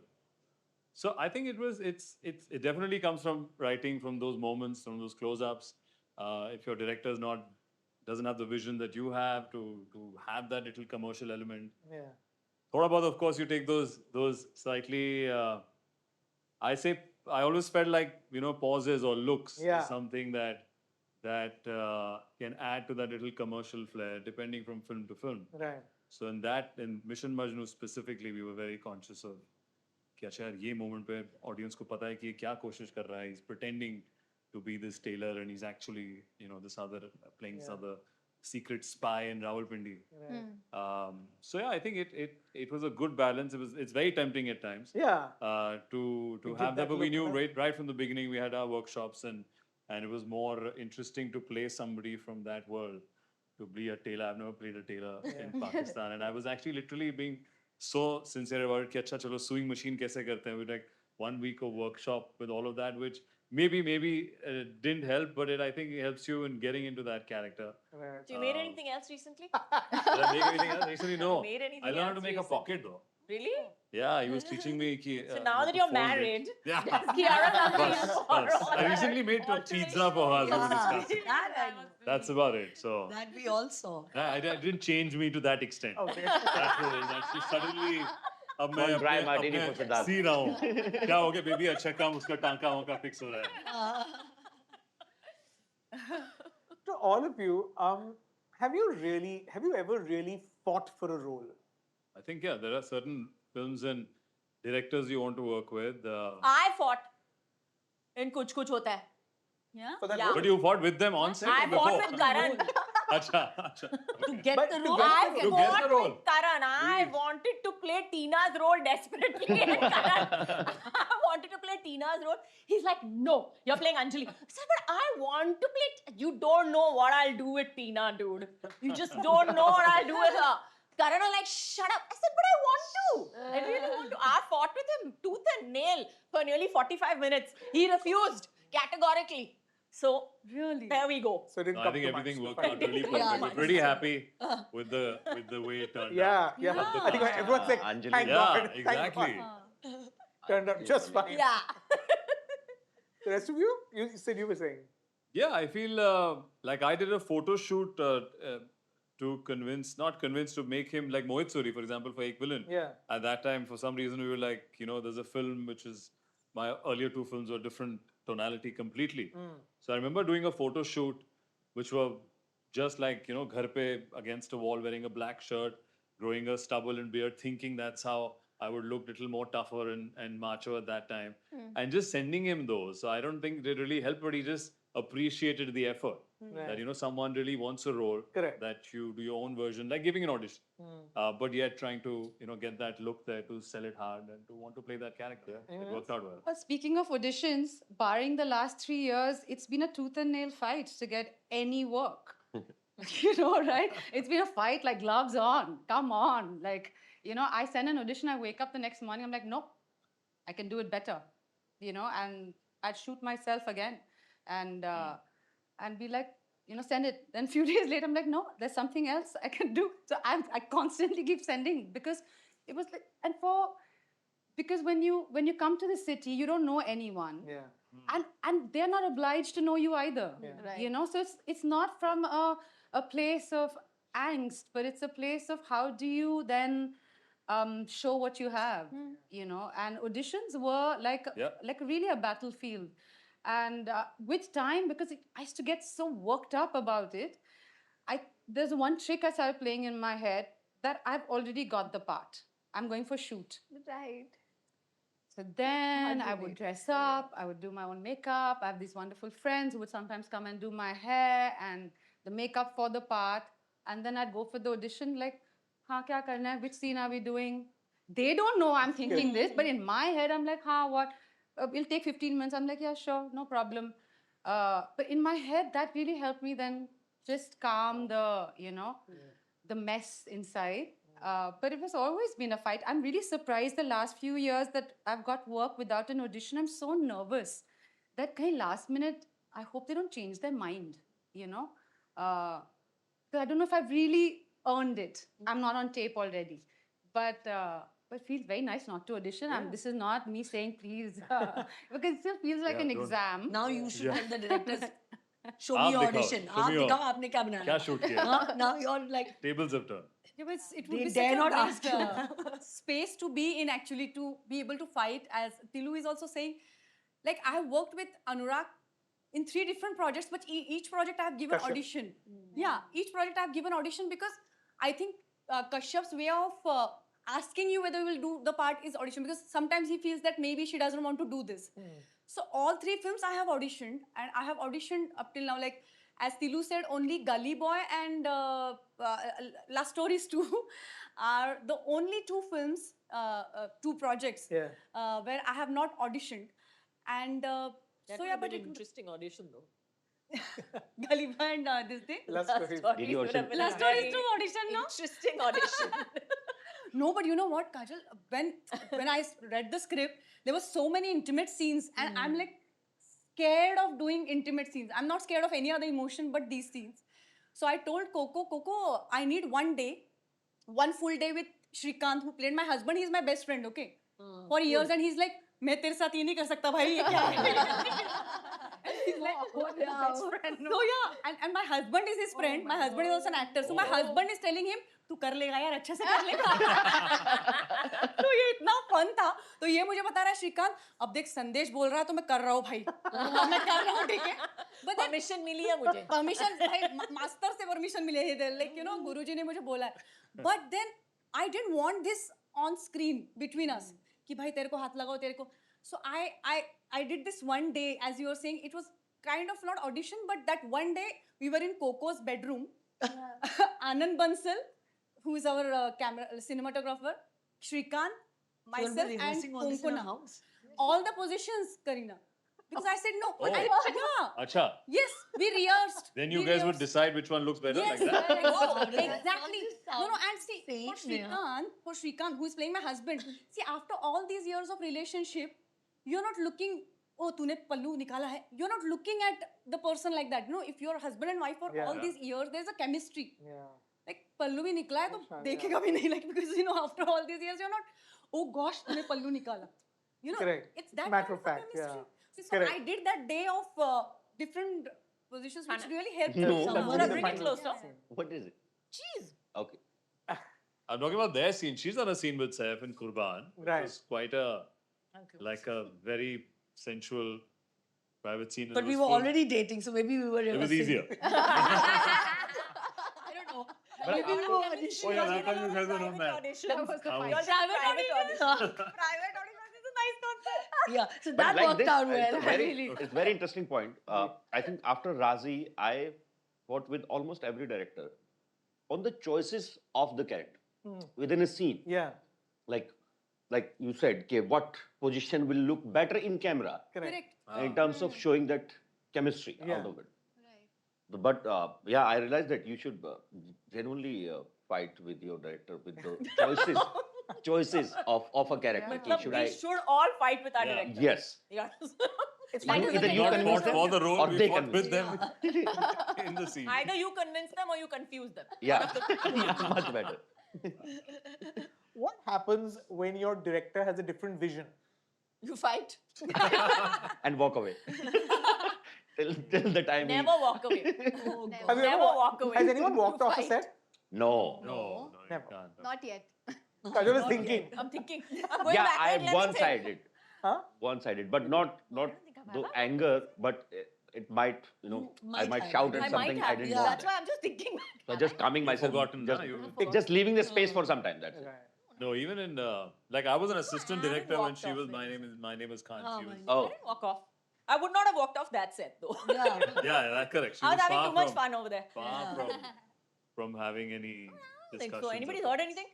E: So I think it definitely comes from writing, from those moments, from those close-ups. If your director doesn't have the vision that you have to have that little commercial element.
A: Yeah.
E: Thoda bahut, of course, you take those slightly. I always felt like pauses or looks
A: Yeah.
E: is something that can add to that little commercial flair, depending from film to film.
A: Right.
E: So in Mission Majnu specifically, we were very conscious of कि अच्छा यार ये moment पे audience को पता है कि ये क्या कोशिश कर रहा है. He's pretending to be this tailor and he's actually this other playing this other secret spy in Rawalpindi. So yeah, I think it was a good balance. It's very tempting at times.
A: Yeah.
E: To
A: get
E: have
A: that
E: that, but we
A: look,
E: knew
A: right?
E: right from the beginning. We had our workshops and it was more interesting to play somebody from that world. To be a tailor, I've never played a tailor in Pakistan, and I was actually literally being so sincere about it. कि अच्छा चलो sewing machine कैसे करते हैं? We like 1 week of workshop with all of that, which maybe didn't help, but I think it helps you in getting into that character.
A: Right.
C: So you made anything else recently?
E: Did I make anything else recently? No.
C: Made anything
E: I learned how
C: else
E: to make a
C: recently?
E: pocket though.
C: Really?
E: Yeah, he was teaching me. Ki,
C: So now that you're
E: fold it.
C: married,
E: Yeah.
C: does Kiara love you
E: Bas,
C: for
E: bas.
C: all
E: I
C: that
E: recently made a pizza for her.
B: Yeah,
E: We discussed.
B: that I know.
E: That's about it. So
B: That we all saw.
E: I didn't change me to that extent.
A: Okay.
E: That she suddenly. अब मैं
D: One dry
E: अपने
D: martini
E: अपने
D: for Siddharth.
E: सी रहा हूँ क्या हो गया baby अच्छा काम उसका टांका वांका फिक्स हो रहा है
A: To all of you, have you ever really fought for a role?
E: I think yeah there are certain films and directors you want to work with
C: I fought in Kuch Kuch Hota Hai.
F: Yeah.
A: For that
C: Yeah.
A: role?
E: but you fought with them on set
C: I
E: or before
C: fought with Karan.
E: अच्छा
B: To get
A: But
B: the
A: to
B: role.
A: get
C: I
A: the
E: To get
C: fought
E: the role.
C: with Karan. I wanted to play Tina's role desperately. And Karan, I wanted to play Tina's role. He's like, no, you're playing Anjali. I said, but I want to play. You don't know what I'll do with Tina, dude. You just don't know what I'll do with her. Karan was like, shut up. I said, but I want to. I really want to. I fought with him tooth and nail for nearly 45 minutes. He refused categorically. So,
F: Really?
C: there we go.
A: So it didn't
E: No, I
A: come
E: think
A: to
E: everything
A: much.
E: worked out really perfect.
B: Yeah.
E: We're pretty happy with the way it turned out.
A: Yeah, yeah.
E: Yeah.
A: I think everyone's like,
D: Anjali.
A: thank
E: Yeah,
A: God. Thank
E: exactly.
A: God. Turned out just fine.
C: Yeah.
A: The rest of you? You said you were saying.
E: Yeah, I feel like I did a photo shoot to to make him like Mohit Suri, for example, for Ek Villain.
A: Yeah.
E: At that time, for some reason, we were like, there's a film which is, my earlier two films were different tonality completely. So I remember doing a photo shoot, which were just like, ghar pe against a wall, wearing a black shirt, growing a stubble and beard, thinking that's how I would look a little more tougher and macho at that time. And just sending him those. So I don't think they really helped, but he just appreciated the effort.
A: Right.
E: That, someone really wants a role,
A: Correct.
E: that you do your own version, like giving an audition. But yet trying to, get that look there, to sell it hard and to want to play that character. It worked out well.
H: But speaking of auditions, barring the last 3 years, it's been a tooth and nail fight to get any work. Right? It's been a fight like gloves on. Come on. Like, I send an audition, I wake up the next morning, I'm like, nope, I can do it better. And I'd shoot myself again and be like, send it. Then a few days later, I'm like, no, there's something else I can do. So I constantly keep sending because it was like, because when you come to the city, you don't know anyone.
A: Yeah.
H: And they're not obliged to know you either.
A: Yeah.
C: Right.
H: So it's not from a place of angst, but it's a place of how do you then show what you have, and auditions were like really a battlefield. And with time, because I used to get so worked up about it, there's one trick I started playing in my head that I've already got the part. I'm going for shoot.
G: Right.
H: So then I would dress up, I would do my own makeup. I have these wonderful friends who would sometimes come and do my hair and the makeup for the part. And then I'd go for the audition, like, हाँ क्या करना है? Which scene are we doing? They don't know I'm thinking this, but in my head I'm like, हाँ what? It'll take 15 minutes. I'm like, yeah, sure, no problem. But in my head, that really helped me then just calm the, the mess inside. But it has always been a fight. I'm really surprised the last few years that I've got work without an audition. I'm so nervous that kind last minute, I hope they don't change their mind, So I don't know if I've really earned it. I'm not on tape already. But it feels very nice not to audition. This is not me saying please, because it still feels like an
E: don't-
H: exam.
B: Now you should tell the directors, show
E: आप
B: me your
E: दिखाओ,
B: audition.
E: show
B: आप
E: me your-
B: दिखाओ आपने क्या बनाया.
E: क्या shoot किया?
B: Huh? Now you're like,
E: Tables have turned.
F: Yeah, but it would
B: They
F: be
B: dare
F: such a
B: not
F: great
B: ask
F: space to be in, actually, to be able to fight. As Tilu is also saying, like, I have worked with Anurag in 3 different projects, but each project I have given
A: Kashyap.
F: audition. Yeah, each project I have given audition, because I think Kashyap's way of asking you whether you will do the part is audition, because sometimes he feels that maybe she doesn't want to do this. So all 3 films I have auditioned, and I have auditioned up till now, like, as Tilu said, only Gully Boy and Last Stories 2 are the only 2 films, 2 projects where I have not auditioned. And so yeah, but
C: an
F: it
C: interesting audition though.
F: Gully Boy and this thing.
A: Last story.
D: Did you audition?
F: Last Stories 2 audition, no?
C: Interesting audition.
F: No, but you know what, Kajal? When I read the script, there were so many intimate scenes, and I'm like scared of doing intimate scenes. I'm not scared of any other emotion but these scenes. So I told Coco, I need one full day with Shrikant, who played my husband. He's my best friend, okay? For years, and he's like, मैं तेरे साथ ये नहीं कर सकता भाई, ये क्या है? And he's like,
B: best friend.
F: so yeah, and my husband is his friend. My husband is also an actor. So my husband is telling him, तू कर लेगा यार, अच्छे से कर लेगा. तो ये इतना फन था. तो ये मुझे बता रहा है श्रीकांत, अब देख संदेश बोल रहा है तो मैं कर रहा हूँ भाई. मैं कर रहा हूँ, ठीक है. But then
C: Permission मिली है मुझे.
F: permission, भाई मास्टर से permission मिले है, like गुरुजी ने मुझे बोला है. But then I didn't want this on screen between us. कि भाई तेरे को हाथ लगाओ, तेरे को. So I did this one day, as you were saying, it was kind of not audition, but that one day we were in Coco's bedroom. Anand Bansal, who is our cinematographer, Shrikant, myself, and
B: rehearsing all this in our
F: Kunkuna.
B: house.
F: All the positions, Karina. Because I said no.
E: Oh.
F: Yeah.
E: Acha.
F: Yes, we rehearsed.
E: Then you
F: We
E: guys would
F: rehearsed.
E: decide which one looks better
F: Yes,
E: like that.
F: exactly. No, and see, for Shrikant, who is playing my husband, see, after all these years of relationship, you're not looking, oh, तूने पल्लू निकाला है. You're not looking at the person like that. If you're husband and wife for all these years, there's a chemistry. Like, पल्लू भी निकला है तो देखेगा भी नहीं, like, because after all these years, you're not, oh gosh, तूने पल्लू निकाला.
A: Correct.
F: It's that
A: Matter
F: kind
A: of fact,
F: chemistry.
A: yeah.
F: So
A: Correct.
F: I did that day of different positions, which really helped.
D: No.
F: me.
A: That's
C: Wanna
A: the
C: bring it
A: final
C: closer?
A: scene.
D: What is it?
C: Cheese.
D: Okay.
E: I'm talking about their scene. She's done a scene with Saif and Qurban.
A: Right.
E: It was quite a very sensual private scene. and
B: But
E: it
B: we
E: was
B: were
E: full-
B: already dating, so maybe we were
E: It was
B: rehearsing.
E: easier.
B: I don't know. Maybe we were auditioning.
E: Oh yeah, that time you guys were on that.
C: Audition.
H: That was the
E: How-
H: fight.
C: Private audition.
F: Private audition is a nice concept.
B: Yeah, so
D: But
B: that
D: like
B: worked
D: this,
B: out
D: it's
B: well.
D: a very,
B: Really.
D: it's a very interesting point. I think after Razi, I fought with almost every director on the choices of the character within a scene.
A: Yeah.
D: Like you said, okay, what position will look better in camera
A: Correct.
D: in terms of showing that chemistry
A: Yeah.
D: out of it. But yeah, I realized that you should genuinely fight with your director with the choices of a character. Okay,
C: Matlab,
D: should
C: we
D: I?
C: should all fight with our
E: Yeah.
C: director.
D: Yes.
C: Yeah.
A: It's
D: You-
A: fine.
D: either you
E: Not
D: convince
E: fought
D: them
E: for the role,
D: or
E: we
D: they
E: fought
D: convince
E: with them in the scene.
C: Either you convince them or you confuse them.
D: Yeah, much better.
A: What happens when your director has a different vision?
C: You fight.
D: And walk away. till the time.
C: Never walk away.
A: Have you
C: Never
A: ever
C: walk away.
A: Has anyone walked
C: You
A: off a
C: fight.
A: set?
D: No.
E: No, you
A: Never.
E: can't.
G: Not yet.
A: Kajol is thinking.
C: I'm thinking. I'm going
D: Yeah,
C: backward, let me
D: once I
C: think.
D: did.
A: Huh?
D: Once I did, but not the anger, but it might, I
B: Might
D: might
B: have.
D: shout
C: I
D: at
C: might
D: something I
C: have.
D: didn't
C: Yeah.
D: want.
C: That's why I'm just thinking.
D: So just calming myself,
E: forgotten,
D: just,
E: huh? You-
D: just leaving the space for some time. That's it.
A: Right.
E: No, even in like I was an assistant
C: I haven't
E: director when
C: walked
E: she
C: off
E: was.
C: it.
E: My name is Khan.
B: Oh,
E: She
B: my
E: was.
B: God.
C: I
D: Oh,
C: didn't walk off. I would not have walked off that set though.
B: Yeah.
E: Yeah, that's correct. She
C: I was having
E: far
C: too much
E: from,
C: fun over there.
E: Far from having any
C: I don't think
E: discussions.
C: so. Anybody
E: about
C: heard
E: this.
C: anything?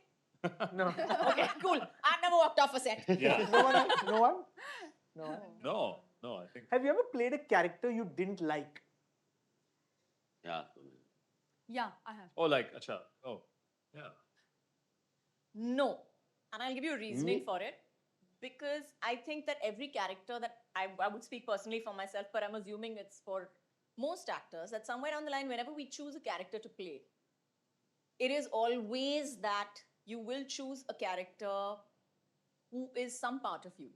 A: No.
C: Okay, cool. I've never walked off a set.
E: Yeah.
A: No one else? No one? No one?
E: No, I think.
A: Have you ever played a character you didn't like?
D: yeah.
F: Yeah, I have.
E: Oh, like, acha. Oh, yeah.
C: No. And I'll give you a reasoning
D: Me-
C: for it. Because I think that every character that I would speak personally for myself, but I'm assuming it's for most actors, that somewhere down the line, whenever we choose a character to play, it is always that you will choose a character who is some part of you.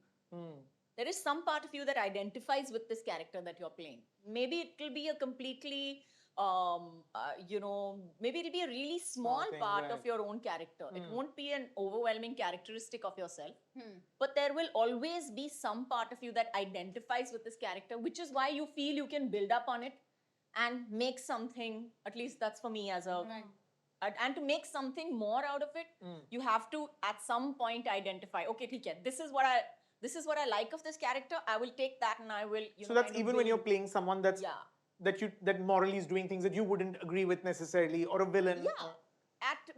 C: There is some part of you that identifies with this character that you're playing. Maybe it will be a completely, maybe it'll be a really small
A: thing,
C: part
A: right.
C: of your own character. It won't be an overwhelming characteristic of yourself. But there will always be some part of you that identifies with this character, which is why you feel you can build up on it and make something, at least that's for me as a. And to make something more out of it, you have to at some point identify, okay, theek hai, this is what I like of this character. I will take that and I will.
A: So that's
C: kind of
A: even when you're
C: build-
A: playing someone that's
C: Yeah.
A: that morally is doing things that you wouldn't agree with necessarily, or a villain.
C: Yeah.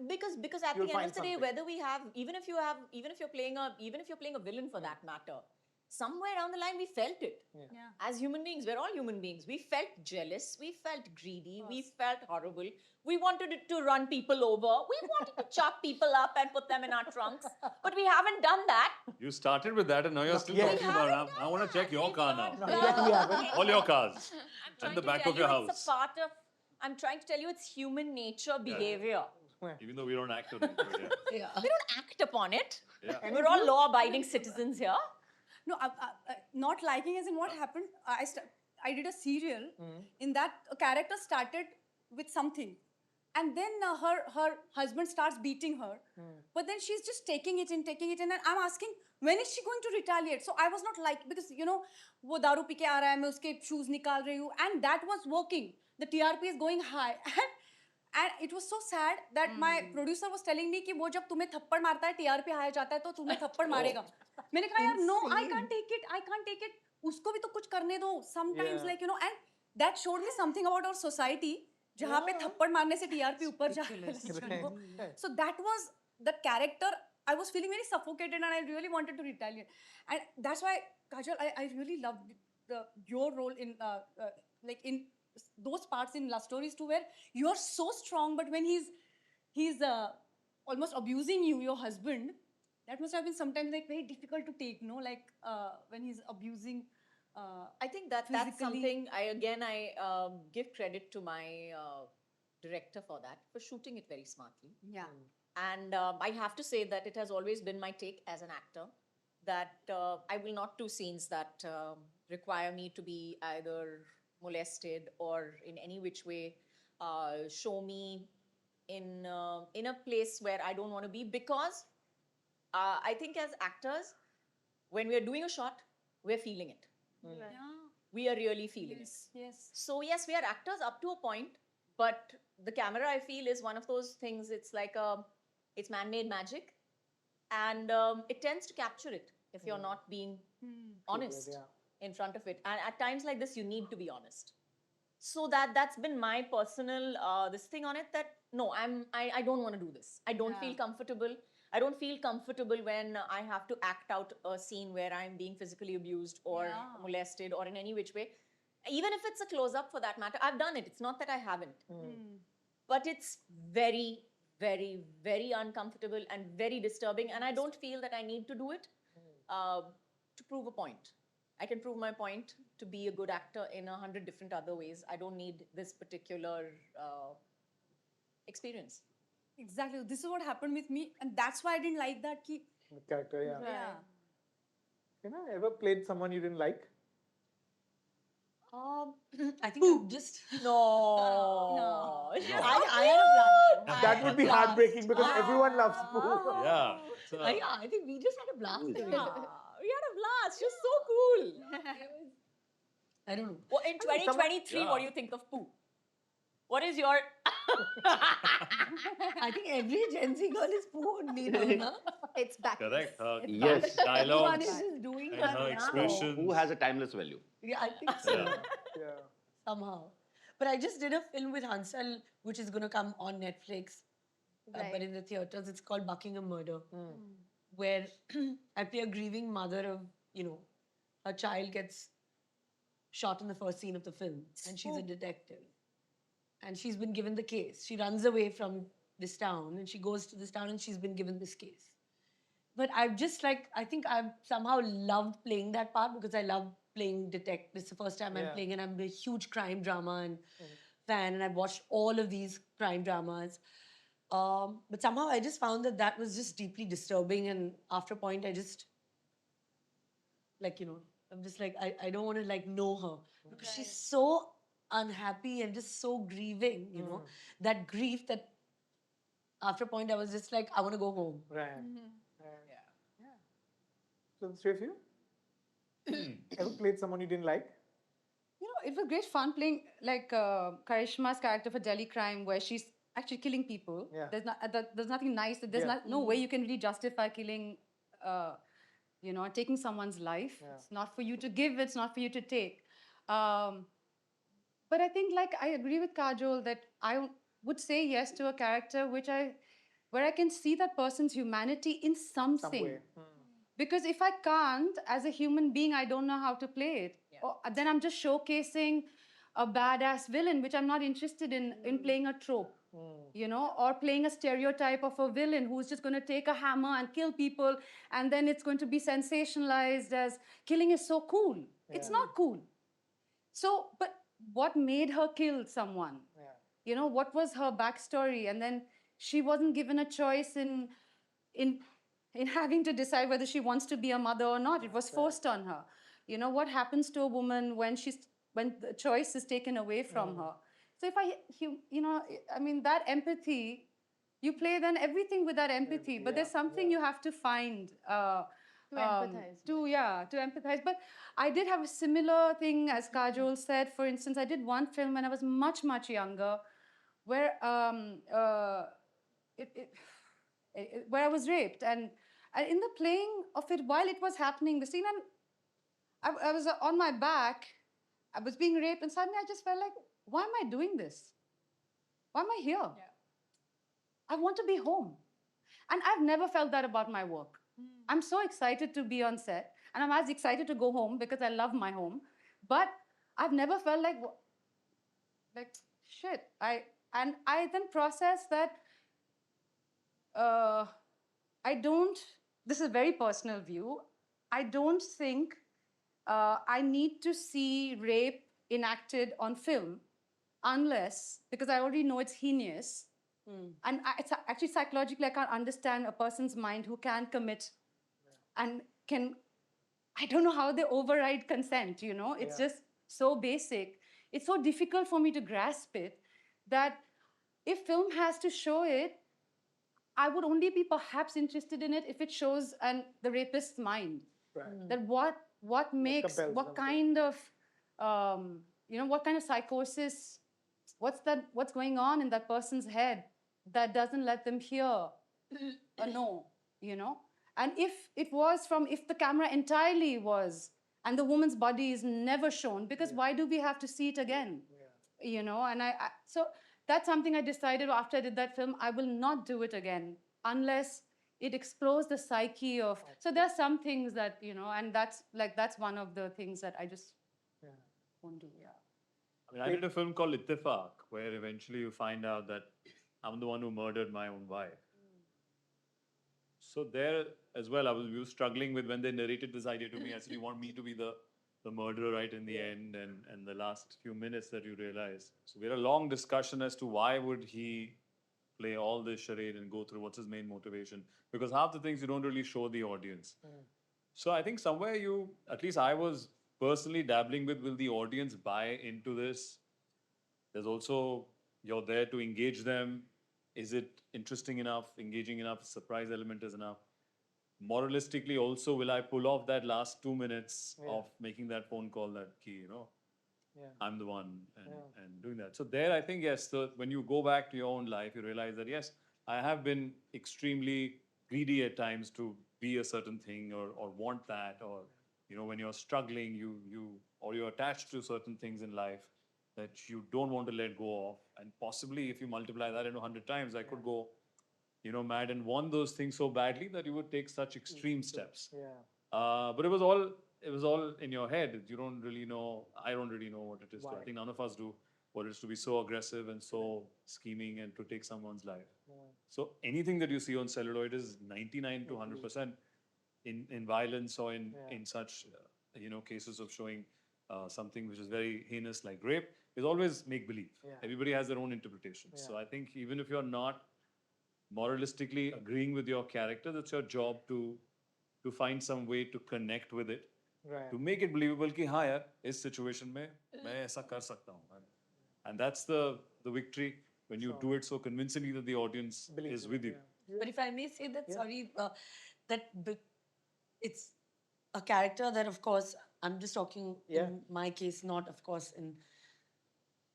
C: Because at
A: You'll
C: the end
A: find
C: of the day,
A: something.
C: whether we have even if you're playing a villain for that matter, somewhere down the line we felt it.
F: Yeah.
C: As human beings, we're all human beings. We felt jealous, we felt greedy, we felt horrible. We wanted it to run people over. We wanted to chop people up and put them in our trunks. But we haven't done that.
E: You started with that and now you're still
A: yet.
E: talking about it. I want to check your car now.
A: Not yet we haven't.
E: All your cars.
C: I'm trying
E: the
C: to
E: back
C: tell
E: of your
C: you
E: house.
C: It's a part of. I'm trying to tell you it's human nature behavior.
E: Even though we don't act on it. But yeah.
B: Yeah.
C: We don't act upon it.
E: Yeah.
C: We're all law-abiding citizens here.
F: No, not liking as in what happened. I did a serial. In that, a character started with something, and then her husband starts beating her. But then she's just taking it in, and I'm asking, when is she going to retaliate? So I was not like, because वो दारू P के आ रहा है, मैं उसके shoes निकाल रही हूँ, and that was working. The TRP is going high. And it was so sad that my producer was telling me कि वो जब तुम्हें थप्पड़ मारता है TRP हाई जाता है तो तुम्हें थप्पड़ मारेगा. मैंने कहा यार no, I can't take it. उसको भी तो कुछ करने दो. Sometimes and that showed me something about our society जहाँ पे थप्पड़ मारने से TRP ऊपर जा रहा है. So that was the character. I was feeling very suffocated and I really wanted to retaliate. And that's why Kajal, I really loved your role in in those parts in Love Stories too, where you're so strong, but when he's almost abusing you, your husband, that must have been sometimes like very difficult to take, no? Like when he's abusing.
C: I think that's
F: physically.
C: something I give credit to my director for that, for shooting it very smartly.
F: Yeah.
C: And I have to say that it has always been my take as an actor that I will not do scenes that require me to be either molested or in any which way show me in a place where I don't want to be, because I think as actors, when we are doing a shot, we're feeling it.
F: Yeah.
C: We are really feeling it.
F: Yes.
C: So yes, we are actors up to a point, but the camera, I feel, is one of those things. It's like it's man-made magic, and it tends to capture it if you're not being honest in front of it. And at times like this, you need to be honest. So that's been my personal this thing on it. That no, I don't want to do this. I don't feel comfortable. I don't feel comfortable when I have to act out a scene where I'm being physically abused or molested or in any which way. Even if it's a close-up for that matter, I've done it. It's not that I haven't. But it's very, very, very uncomfortable and very disturbing. And I don't feel that I need to do it to prove a point. I can prove my point to be a good actor in 100 different other ways. I don't need this particular experience.
F: Exactly. This is what happened with me, and that's why I didn't like that.
A: The character, yeah.
F: Yeah.
A: You know, ever played someone you didn't like?
B: I think I'm just.
F: No.
B: I had a blast.
A: That would be heartbreaking because everyone loves Pooh.
E: Yeah.
B: I think we just had a blast.
C: We had a blast. You're so cool.
B: I don't know.
C: Well, in 2023,
E: Yeah.
C: what do you think of Pooh?
B: What is your? I think every Gen Z girl is poor, Neena.
F: It's back.
E: Correct. Her
D: Yes.
B: Everyone
E: dialogues
B: is just doing
E: and
B: that
E: her
B: now.
E: expressions.
D: Who has a timeless value?
B: Yeah, I think so.
E: Yeah.
A: Yeah.
B: Somehow. But I just did a film with Hansal, which is going to come on Netflix, but
G: Right.
B: in the theaters. It's called Buckingham Murder, where I play a grieving mother of, her child gets shot in the first scene of the film, and she's a detective. And she's been given the case. She runs away from this town, and she goes to this town, and she's been given this case. But I've just I think I've somehow loved playing that part because I love playing detective. This is the first time I'm playing, and I'm a huge crime drama and fan, and I've watched all of these crime dramas. But somehow I just found that was just deeply disturbing, and after a point, I just I'm just I don't want to know her because she's so unhappy and just so grieving, that grief that after a point I was just I want to go home.
A: Right. So the three of you? Ever played someone you didn't like?
H: It was great fun playing Karishma's character for Delhi Crime, where she's actually killing people.
A: Yeah.
H: There's nothing nice. There's no way you can really justify killing, taking someone's life.
A: Yeah.
H: It's not for you to give. It's not for you to take. But I think I agree with Kajol that I would say yes to a character where I can see that person's humanity in
A: Some
H: something.
A: way.
H: Because if I can't, as a human being, I don't know how to play it. Or, then I'm just showcasing a badass villain, which I'm not interested in playing a trope, or playing a stereotype of a villain who's just going to take a hammer and kill people, and then it's going to be sensationalized as killing is so cool. It's not cool. So, but what made her kill someone? What was her backstory? And then she wasn't given a choice in having to decide whether she wants to be a mother or not. It was forced on her. What happens to a woman when the choice is taken away from her? So that empathy, you play then everything with that empathy, but there's something you have to find
G: To empathize with.
H: to empathize. But I did have a similar thing, as Kajol said. For instance, I did one film when I was much, much younger, where where I was raped, and in the playing of it, while it was happening, the scene, I was on my back, I was being raped, and suddenly I just felt like, why am I doing this? Why am I here? I want to be home. And I've never felt that about my work. I'm so excited to be on set, and I'm as excited to go home because I love my home. But I've never felt like shit. I then process that I don't, this is a very personal view, I don't think I need to see rape enacted on film unless, because I already know it's heinous, and it's actually psychologically I can't understand a person's mind who can commit and can, I don't know how they override consent, it's just so basic. It's so difficult for me to grasp it that if film has to show it, I would only be perhaps interested in it if it shows the rapist's mind.
A: Right.
H: That what makes,
A: compels
H: what
A: them
H: kind of, what kind of psychosis, what's going on in that person's head that doesn't let them hear a no, And if the camera entirely was, and the woman's body is never shown, because why do we have to see it again? And so that's something I decided after I did that film, I will not do it again unless it explores the psyche of, so there are some things that, and that's one of the things that I just won't do,
E: I mean, I did a film called Ittifaq, where eventually you find out that I'm the one who murdered my own wife. So there as well, we were struggling with when they narrated this idea to me. I said, you want me to be the murderer right in the end, and the last few minutes that you realize. So we had a long discussion as to why would he play all this charade and go through what's his main motivation. Because half the things you don't really show the audience. So I think somewhere at least I was personally dabbling with, will the audience buy into this? There's also, you're there to engage them. Is it interesting enough, engaging enough, surprise element is enough? Moralistically also, will I pull off that last 2 minutes of making that phone call that key, I'm the one and doing that. So there, I think, yes, so when you go back to your own life, you realize that, yes, I have been extremely greedy at times to be a certain thing or want that, or, when you're struggling, or you're attached to certain things in life that you don't want to let go of. And possibly if you multiply that into 100 times, I could go, mad and want those things so badly that you would take such extreme steps. But it was all in your head. You don't really know. I don't really know what it is. I think none of us do what it is to be so aggressive and so scheming and to take someone's life. So anything that you see on celluloid is 99 to 100% in violence or in such cases of showing something which is very heinous like rape is always make believe. Everybody has their own interpretation. So I think even if you're not moralistically agreeing with your character, that's your job to find some way to connect with it, to make it believable कि हाँ यार इस situation में मैं ऐसा कर सकता हूँ, and that's the victory when you do it so convincingly that the audience is with you.
B: But if I may say that, sorry, it's a character that, of course, I'm just talking in my case, not, of course, in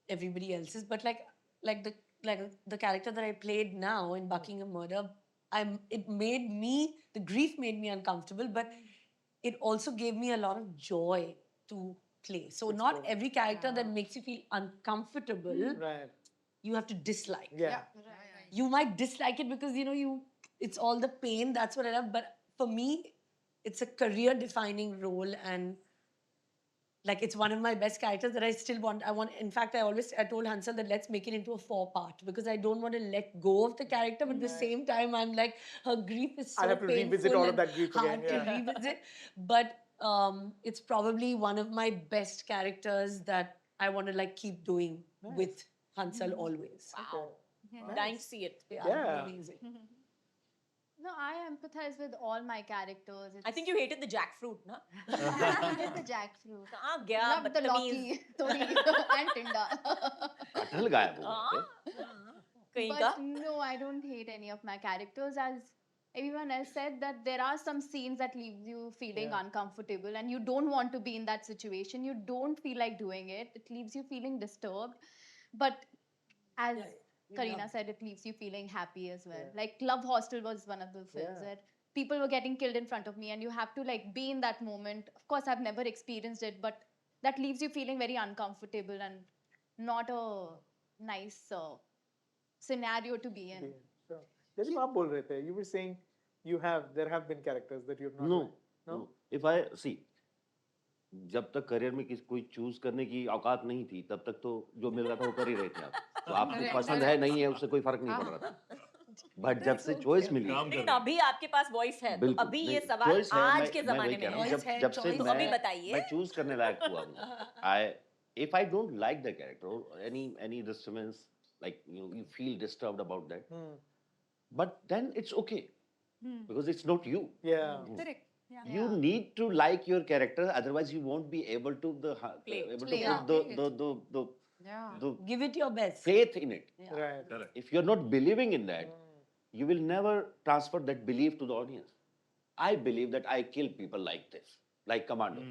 B: everybody else's, but like the character that I played now in Buckingham Murder, the grief made me uncomfortable, but it also gave me a lot of joy to play. So not every character that makes you feel uncomfortable, you have to dislike. You might dislike it because it's all the pain. That's what I love. But for me, it's a career-defining role, and like it's one of my best characters that I still want. In fact, I told Hansal that let's make it into a 4-part because I don't want to let go of the character, but at the same time, I'm like, her grief is so
A: I'll have to
B: painful
A: revisit all of
B: and
A: that grief
B: hard
A: again.
B: to revisit. But it's probably one of my best characters that I want to like keep doing with Hansal always.
C: Wow. Dying to see it.
A: Yeah.
B: Amazing.
G: No, I empathize with all my characters.
C: I think you hated the jackfruit, na?
G: I hated the jackfruit.
C: कहाँ गया
G: Loved the
C: बदतमीज?
G: Loki, Tori, and Tinda.
D: कटहल गायब हो गए थे।
C: कहीं का?
G: But no, I don't hate any of my characters. As everyone else said, that there are some scenes that leave you feeling uncomfortable and you don't want to be in that situation. You don't feel like doing it. It leaves you feeling disturbed. But as Kareena said, it leaves you feeling happy as well. Like Love Hostel was one of the films where people were getting killed in front of me and you have to like be in that moment. Of course, I've never experienced it, but that leaves you feeling very uncomfortable and not a nice scenario to be in.
A: Sure. जैसे आप बोल रहे थे, you were saying there have been characters that you have not
D: No,
A: liked. No.
D: If I see, जब तक career में कोई choose करने की औकात नहीं थी, तब तक तो जो मिल रहा था वो कर ही रहे थे आप। तो आपको पसंद है नहीं है उससे कोई फर्क नहीं पड़ रहा था। बट जब से चॉइस मिली,
C: लेकिन अभी आपके पास वॉइस है, तो अभी ये सवाल
D: choice है,
C: आज के
D: मैं
C: जमाने
D: वही
C: में
D: कह रहा हूँ,
C: है।
D: जब से
C: तो अभी बताइए।
D: मैं चूज करने लायक हुआ हूँ। If I don't like the character or any disturbance, like you feel disturbed about that, but then it's okay because it's not you.
A: Yeah.
F: Correct. Yeah.
D: You need to like your character, otherwise you won't be able to
B: Give it your best.
D: faith in it.
A: Right.
E: Correct.
D: If you're not believing in that, you will never transfer that belief to the audience. I believe that I kill people like this, like Commando.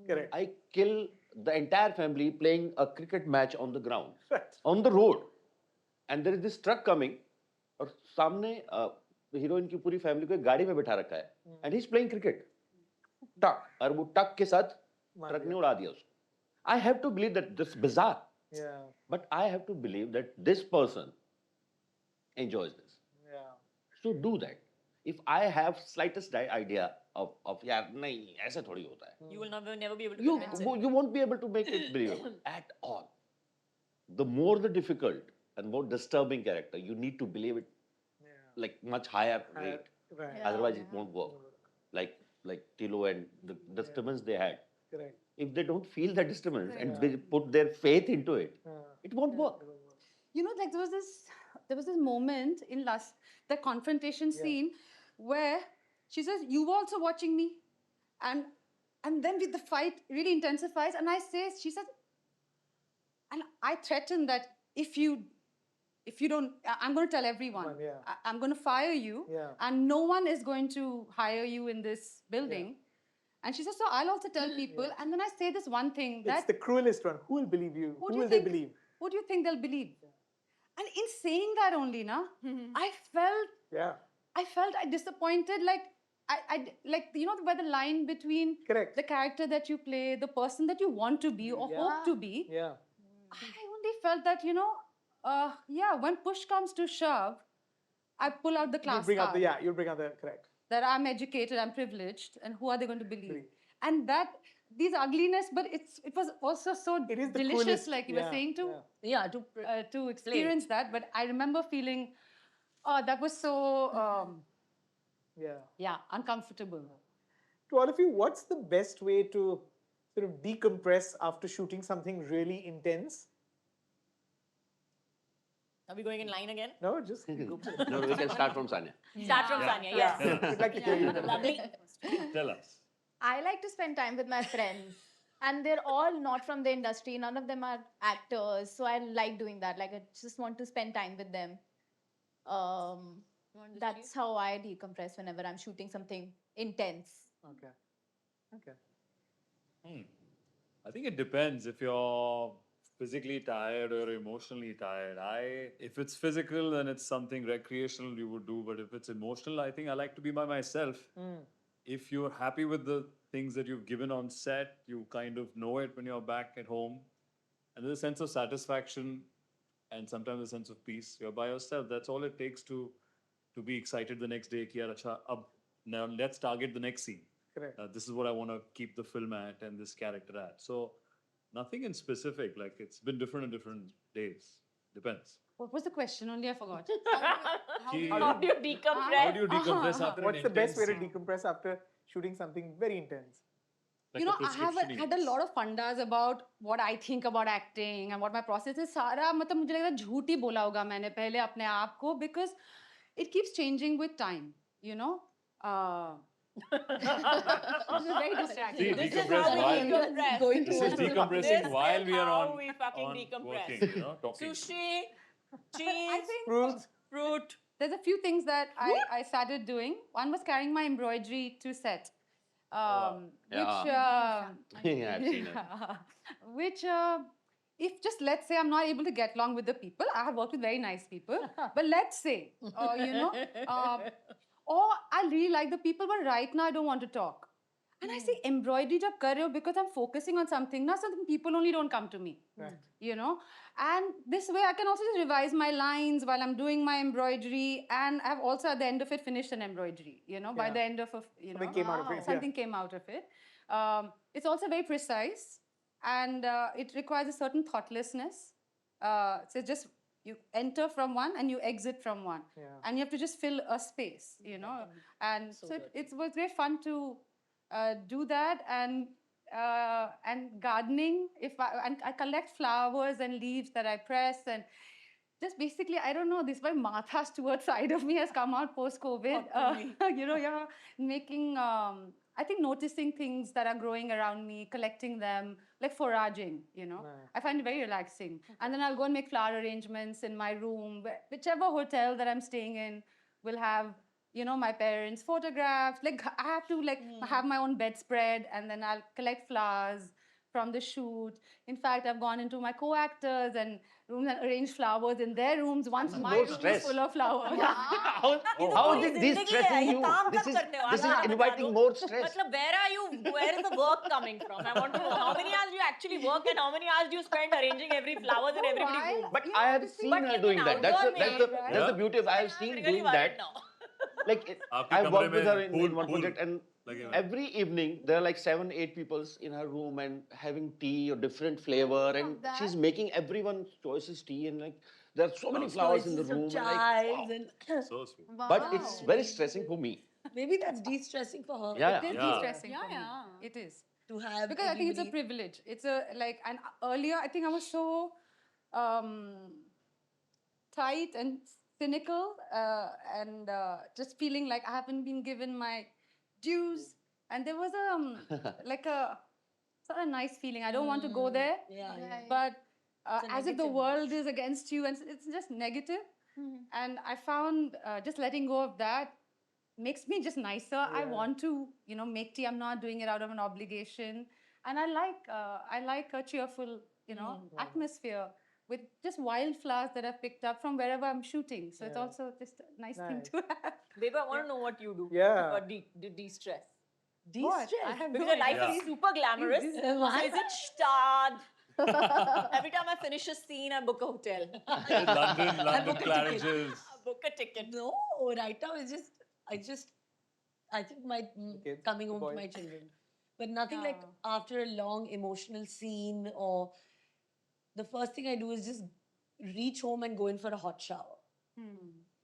A: Correct.
D: I kill the entire family playing a cricket match on the ground,
A: Right.
D: on the road, and there is this truck coming, और सामने heroine की पूरी family को एक गाड़ी में बैठा रखा है, and he's playing cricket. टक, और वो टक के साथ ट्रक ने उड़ा दिया उसको. I have to believe that this is bizarre,
A: Yeah.
D: but I have to believe that this person enjoys this.
A: Yeah.
D: So do that. If I have slightest idea of यार नहीं ऐसे थोड़ी होता है,
C: You will never be able to convince it.
D: you won't be able to make it believable at all. The more the difficult and more disturbing character, you need to believe it like much higher rate.
A: Right.
D: Otherwise, it won't work. Like Tilo and the disturbance they had.
A: Correct.
D: If they don't feel the disturbance and they put their faith into it, it won't work.
H: You know, like there was this moment in the confrontation scene where she says, "You were also watching me," and then with the fight really intensifies, and she says, and I threaten that if you don't, I'm going to tell everyone. I'm going to fire you,
A: Yeah.
H: and no one is going to hire you in this building. And she says, so I'll also tell people. And then I say this one thing
A: It's
H: that
A: the cruelest one. Who will believe you?
H: who
A: Who
H: do you
A: will they
H: think,
A: believe?
H: who do you think they'll believe? And in saying that only, I
A: Yeah.
H: felt I disappointed. Like like where the line between
A: Correct.
H: the character that you play, the person that you want to be or hope to be.
A: Yeah.
H: I only felt that when push comes to shove, I pull out the
A: You'll
H: class
A: bring out
H: card.
A: the you'll bring out the correct.
H: That I'm educated, I'm privileged, and who are they going to believe?
A: Believe.
H: And that these ugliness, but it was also so
A: It is the
H: delicious,
A: coolest,
H: like you were saying,
B: Yeah,
H: to experience that. But I remember feeling, oh, that was so
A: Yeah.
H: uncomfortable.
A: To all of you, what's the best way to sort of decompress after shooting something really intense?
C: Are we going in line again?
A: No, just go for it.
D: No, we can start from Sanya.
C: Start from Sanya, yes.
A: We'd like to hear you.
C: Lovely.
E: Tell us.
G: I like to spend time with my friends. And they're all not from the industry. None of them are actors. So I like doing that. Like, I just want to spend time with them. That's how I decompress whenever I'm shooting something intense.
A: Okay. Okay.
E: I think it depends if you're physically tired or emotionally tired. If it's physical, then it's something recreational you would do. But if it's emotional, I think I like to be by myself. If you're happy with the things that you've given on set, you kind of know it when you're back at home. And there's a sense of satisfaction and sometimes a sense of peace. You're by yourself. That's all it takes to be excited the next day. Now let's target the next scene.
A: Correct.
E: This is what I want to keep the film at and this character at. So nothing in specific. Like it's been different on different days. Depends.
H: What was the question? Only I forgot.
C: How do you decompress?
E: How do you decompress after
A: What's
E: an
A: the best way to
E: intense scene?
A: decompress after shooting something very intense?
E: Like a
H: I have
E: prescription
H: had a
E: use.
H: lot of fundas about what I think about acting and what my process is. सारा मतलब मुझे लग रहा है झूठ ही बोला होगा मैंने पहले अपने आप को because it keeps changing with time. This is very distracting.
E: See,
C: This is
E: decompress
C: how we
E: while
C: decompress.
B: Going
E: this is
B: towards the
E: decompressing
C: This
E: while
C: is
E: we are
C: how
E: on,
C: we fucking
E: on
C: decompress.
E: working, talking.
C: Sushi, cheese,
A: Fruits?
C: fruit.
H: There's a few things that I started doing. One was carrying my embroidery to set. Which
D: Yeah, I've seen it.
H: which if just let's say I'm not able to get along with the people, I have worked with very nice people, but let's say or I really like the people, but right now I don't want to talk. And I say embroidery jab kar rahe ho because I'm focusing on something, not something people only don't come to me.
A: Right.
H: And this way I can also just revise my lines while I'm doing my embroidery, and I've also at the end of it finished an embroidery, by the end of
A: Something came out of it. Yeah.
H: something came out of it. It's also very precise, and it requires a certain thoughtlessness. So just you enter from one and you exit from one, and you have to just fill a space, and so it was very fun to do that. And gardening, and I collect flowers and leaves that I press, and just basically, I don't know, this my Martha Stewart side of me has come out post-COVID. Making, I think noticing things that are growing around me, collecting them, like foraging, I find it very relaxing. And then I'll go and make flower arrangements in my room, whichever hotel that I'm staying in will have my parents' photographs. Like I have to have my own bedspread, and then I'll collect flowers from the shoot. In fact, I've gone into my co-actors and rooms and arranged flowers in their rooms. Once my
D: more
H: room
D: stress.
H: is full of flowers.
D: How is this stressing you? This is inviting more stress.
C: Where is the work coming from? I want to know how many hours do you actually work and how many hours do you spend arranging every flowers in everybody's room?
D: But I have seen her doing that. That's the beauty of I have seen doing that. Like I've worked with her in one project, and every evening there are like 7-8 people in her room and having tea or different flavor, and she's making everyone's choices tea, and like there are so many flowers in the room. And like, wow.
E: So sweet.
D: But it's very stressing for me.
B: Maybe that's de-stressing for her.
D: Yeah.
H: It is de-stressing for me. It is.
B: To have
H: Because I think it's a
B: everybody-
H: privilege. It's and earlier I think I was so tight and cynical and just feeling like I haven't been given my dues. And there was a sort of nice feeling. I don't want to go there,
B: Yeah.
H: but
B: It's a
H: as if the
B: negative.
H: world is against you, and it's just negative. And I found just letting go of that makes me just nicer. I want to, make tea. I'm not doing it out of an obligation. And I like a cheerful, atmosphere with just wildflowers that I've picked up from wherever I'm shooting. So it's also just a nice thing to have.
C: Babe, I want to know what you do
A: Yeah.
C: for de-stress.
B: De-stress.
H: I have
C: Because
H: no
C: your life
H: idea.
C: is super glamorous. So
B: Why?
C: is it starred? Every time I finish a scene, I book a hotel.
E: London
B: book a
E: Claridge's.
C: Book a ticket.
B: No, right now it's just, I think my
A: kids,
B: coming
A: the
B: home to
A: boys.
B: my children. But nothing like after a long emotional scene, or the first thing I do is just reach home and go in for a hot shower.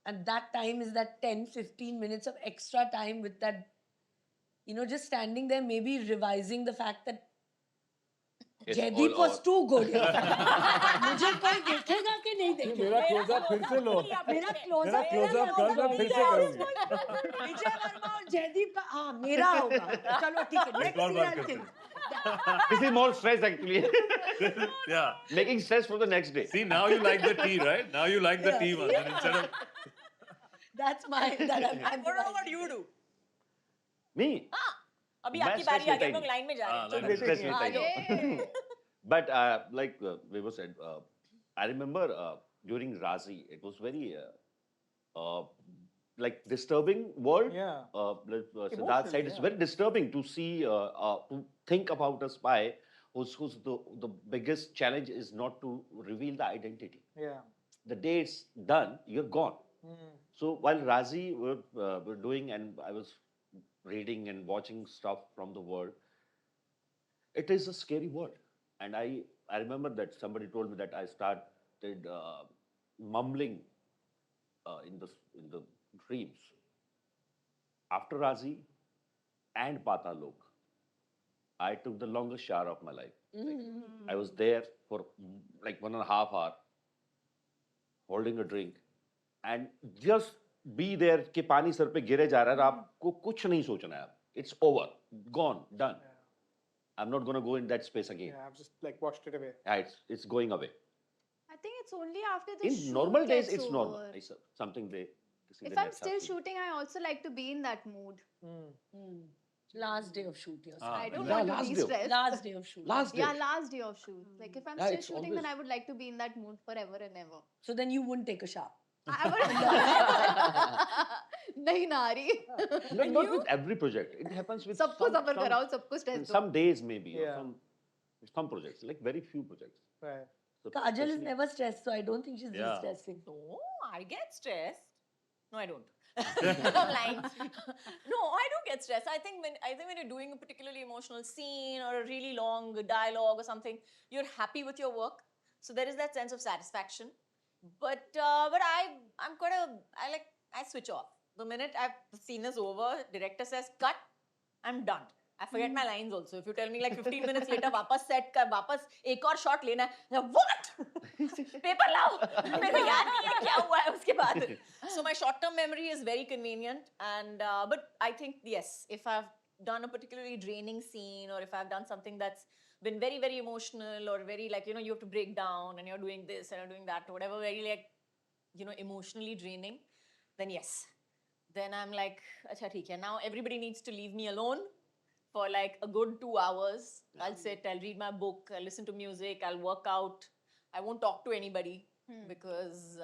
B: And that time is that 10-15 minutes of extra time with that, just standing there, maybe revising the fact that
D: It's
B: Jaideep
D: all
B: was
D: over.
B: too good. मुझे कोई देखेगा कि नहीं देखेगा?
E: मेरा close up फिर से लो
B: मेरा close
E: मेरा
B: up
E: क्लोजअप कर मैं फिर से करूंगी
B: विजय वर्मा और जयदीप का हाँ मेरा होगा चलो ठीक है next
E: बार बार
B: serial
E: करते
B: kill.
D: This is more stress actually.
E: yeah
D: Making stress for the next day.
E: see now you like the tea right now you like the tea one and instead of
B: That's my
C: And what you do?
D: Me?
C: अभी
D: मैं
C: आपकी
D: stress
C: बारी आ
D: लेता
C: गई
D: ही
C: हम लोग
D: नहीं।
C: Line में जा रहे हैं
E: line
C: चलो।
E: में
D: Stress लेता ही
C: आ
D: नहीं।
C: जाओ।
D: But like Vibhu said, I remember during Razi, it was very like disturbing world.
A: Yeah.
D: Siddharth said it's
A: yeah.
D: very disturbing to see, to think about a spy whose the biggest challenge is not to reveal the identity.
A: Yeah.
D: The day it's done, you're gone. So while Razi were doing, and I was reading and watching stuff from the world, it is a scary world. And I remember that somebody told me that I started mumbling in the dreams. After Razi and Patalok, I took the longest shower of my life. I was there for like 1.5 hours, holding a drink, and just be there कि पानी sir पे गिरे जा रहा है और आपको कुछ नहीं सोचना है. It's over, gone, done. I'm not gonna go in that space again.
A: Yeah, I've just like washed it away.
D: Yeah, it's going away.
G: I think it's only after the
D: In
G: shoot
D: normal days,
G: gets
D: it's normal.
G: over.
D: It's something they see
G: If
D: the
G: I'm
D: next
G: still
D: afternoon.
G: shooting, I also like to be in that mood.
B: last day of shoot you're saying.
G: I don't
D: Yeah,
G: want to
D: last
G: be
D: day.
G: stressed.
B: Last day of shoot.
D: Last day.
G: Yeah, last day of shoot. Like if I'm
D: Yeah,
G: still
D: it's
G: shooting, then
D: always-
G: I would like to be in that mood forever and ever.
B: So then you wouldn't take a shower.
G: I would. नहीं नारी.
D: Not with every project. It happens with
G: सबको सफर कराओ, सबको stress दो.
D: some days maybe, or
A: Yeah.
D: some projects, like very few projects.
A: Right.
D: So
B: Kajal is
D: especially-
B: never stressed, so I don't think she's
E: Yeah.
B: de-stressing.
C: No, I get stressed. No, I don't. I'm lying. No, I do get stressed. I think when you're doing a particularly emotional scene or a really long dialogue or something, you're happy with your work. So there is that sense of satisfaction. But I switch off. The minute the scene is over, director says cut, I'm done. I forget my lines also. If you tell me like 15 minutes later, वापस set कर, वापस एक और shot लेना है, what? Paper लाओ. मेरे को याद नहीं है क्या हुआ है उसके बाद. So my short-term memory is very convenient, and but I think yes, if I've done a particularly draining scene, or if I've done something that's been very very emotional, or very like you have to break down and you're doing this and you're doing that, whatever very like emotionally draining, then yes. Then I'm like, acha theek hai. Now everybody needs to leave me alone for like a good 2 hours. I'll sit, I'll read my book, I'll listen to music, I'll work out. I won't talk to anybody because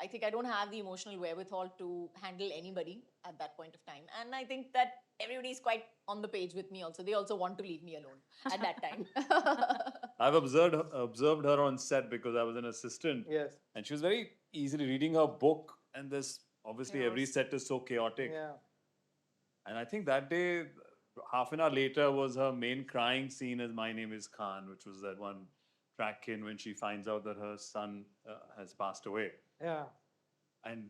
C: I think I don't have the emotional wherewithal to handle anybody at that point of time. And I think that everybody is quite on the page with me also. They also want to leave me alone at that time.
E: I've observed her on set because I was an assistant.
A: Yes.
E: And she was very easily reading her book, and this obviously every set is so chaotic.
A: Yeah.
E: And I think that day, half an hour later, was her main crying scene as My Name is Khan, which was that one track in when she finds out that her son has passed away.
A: Yeah.
E: And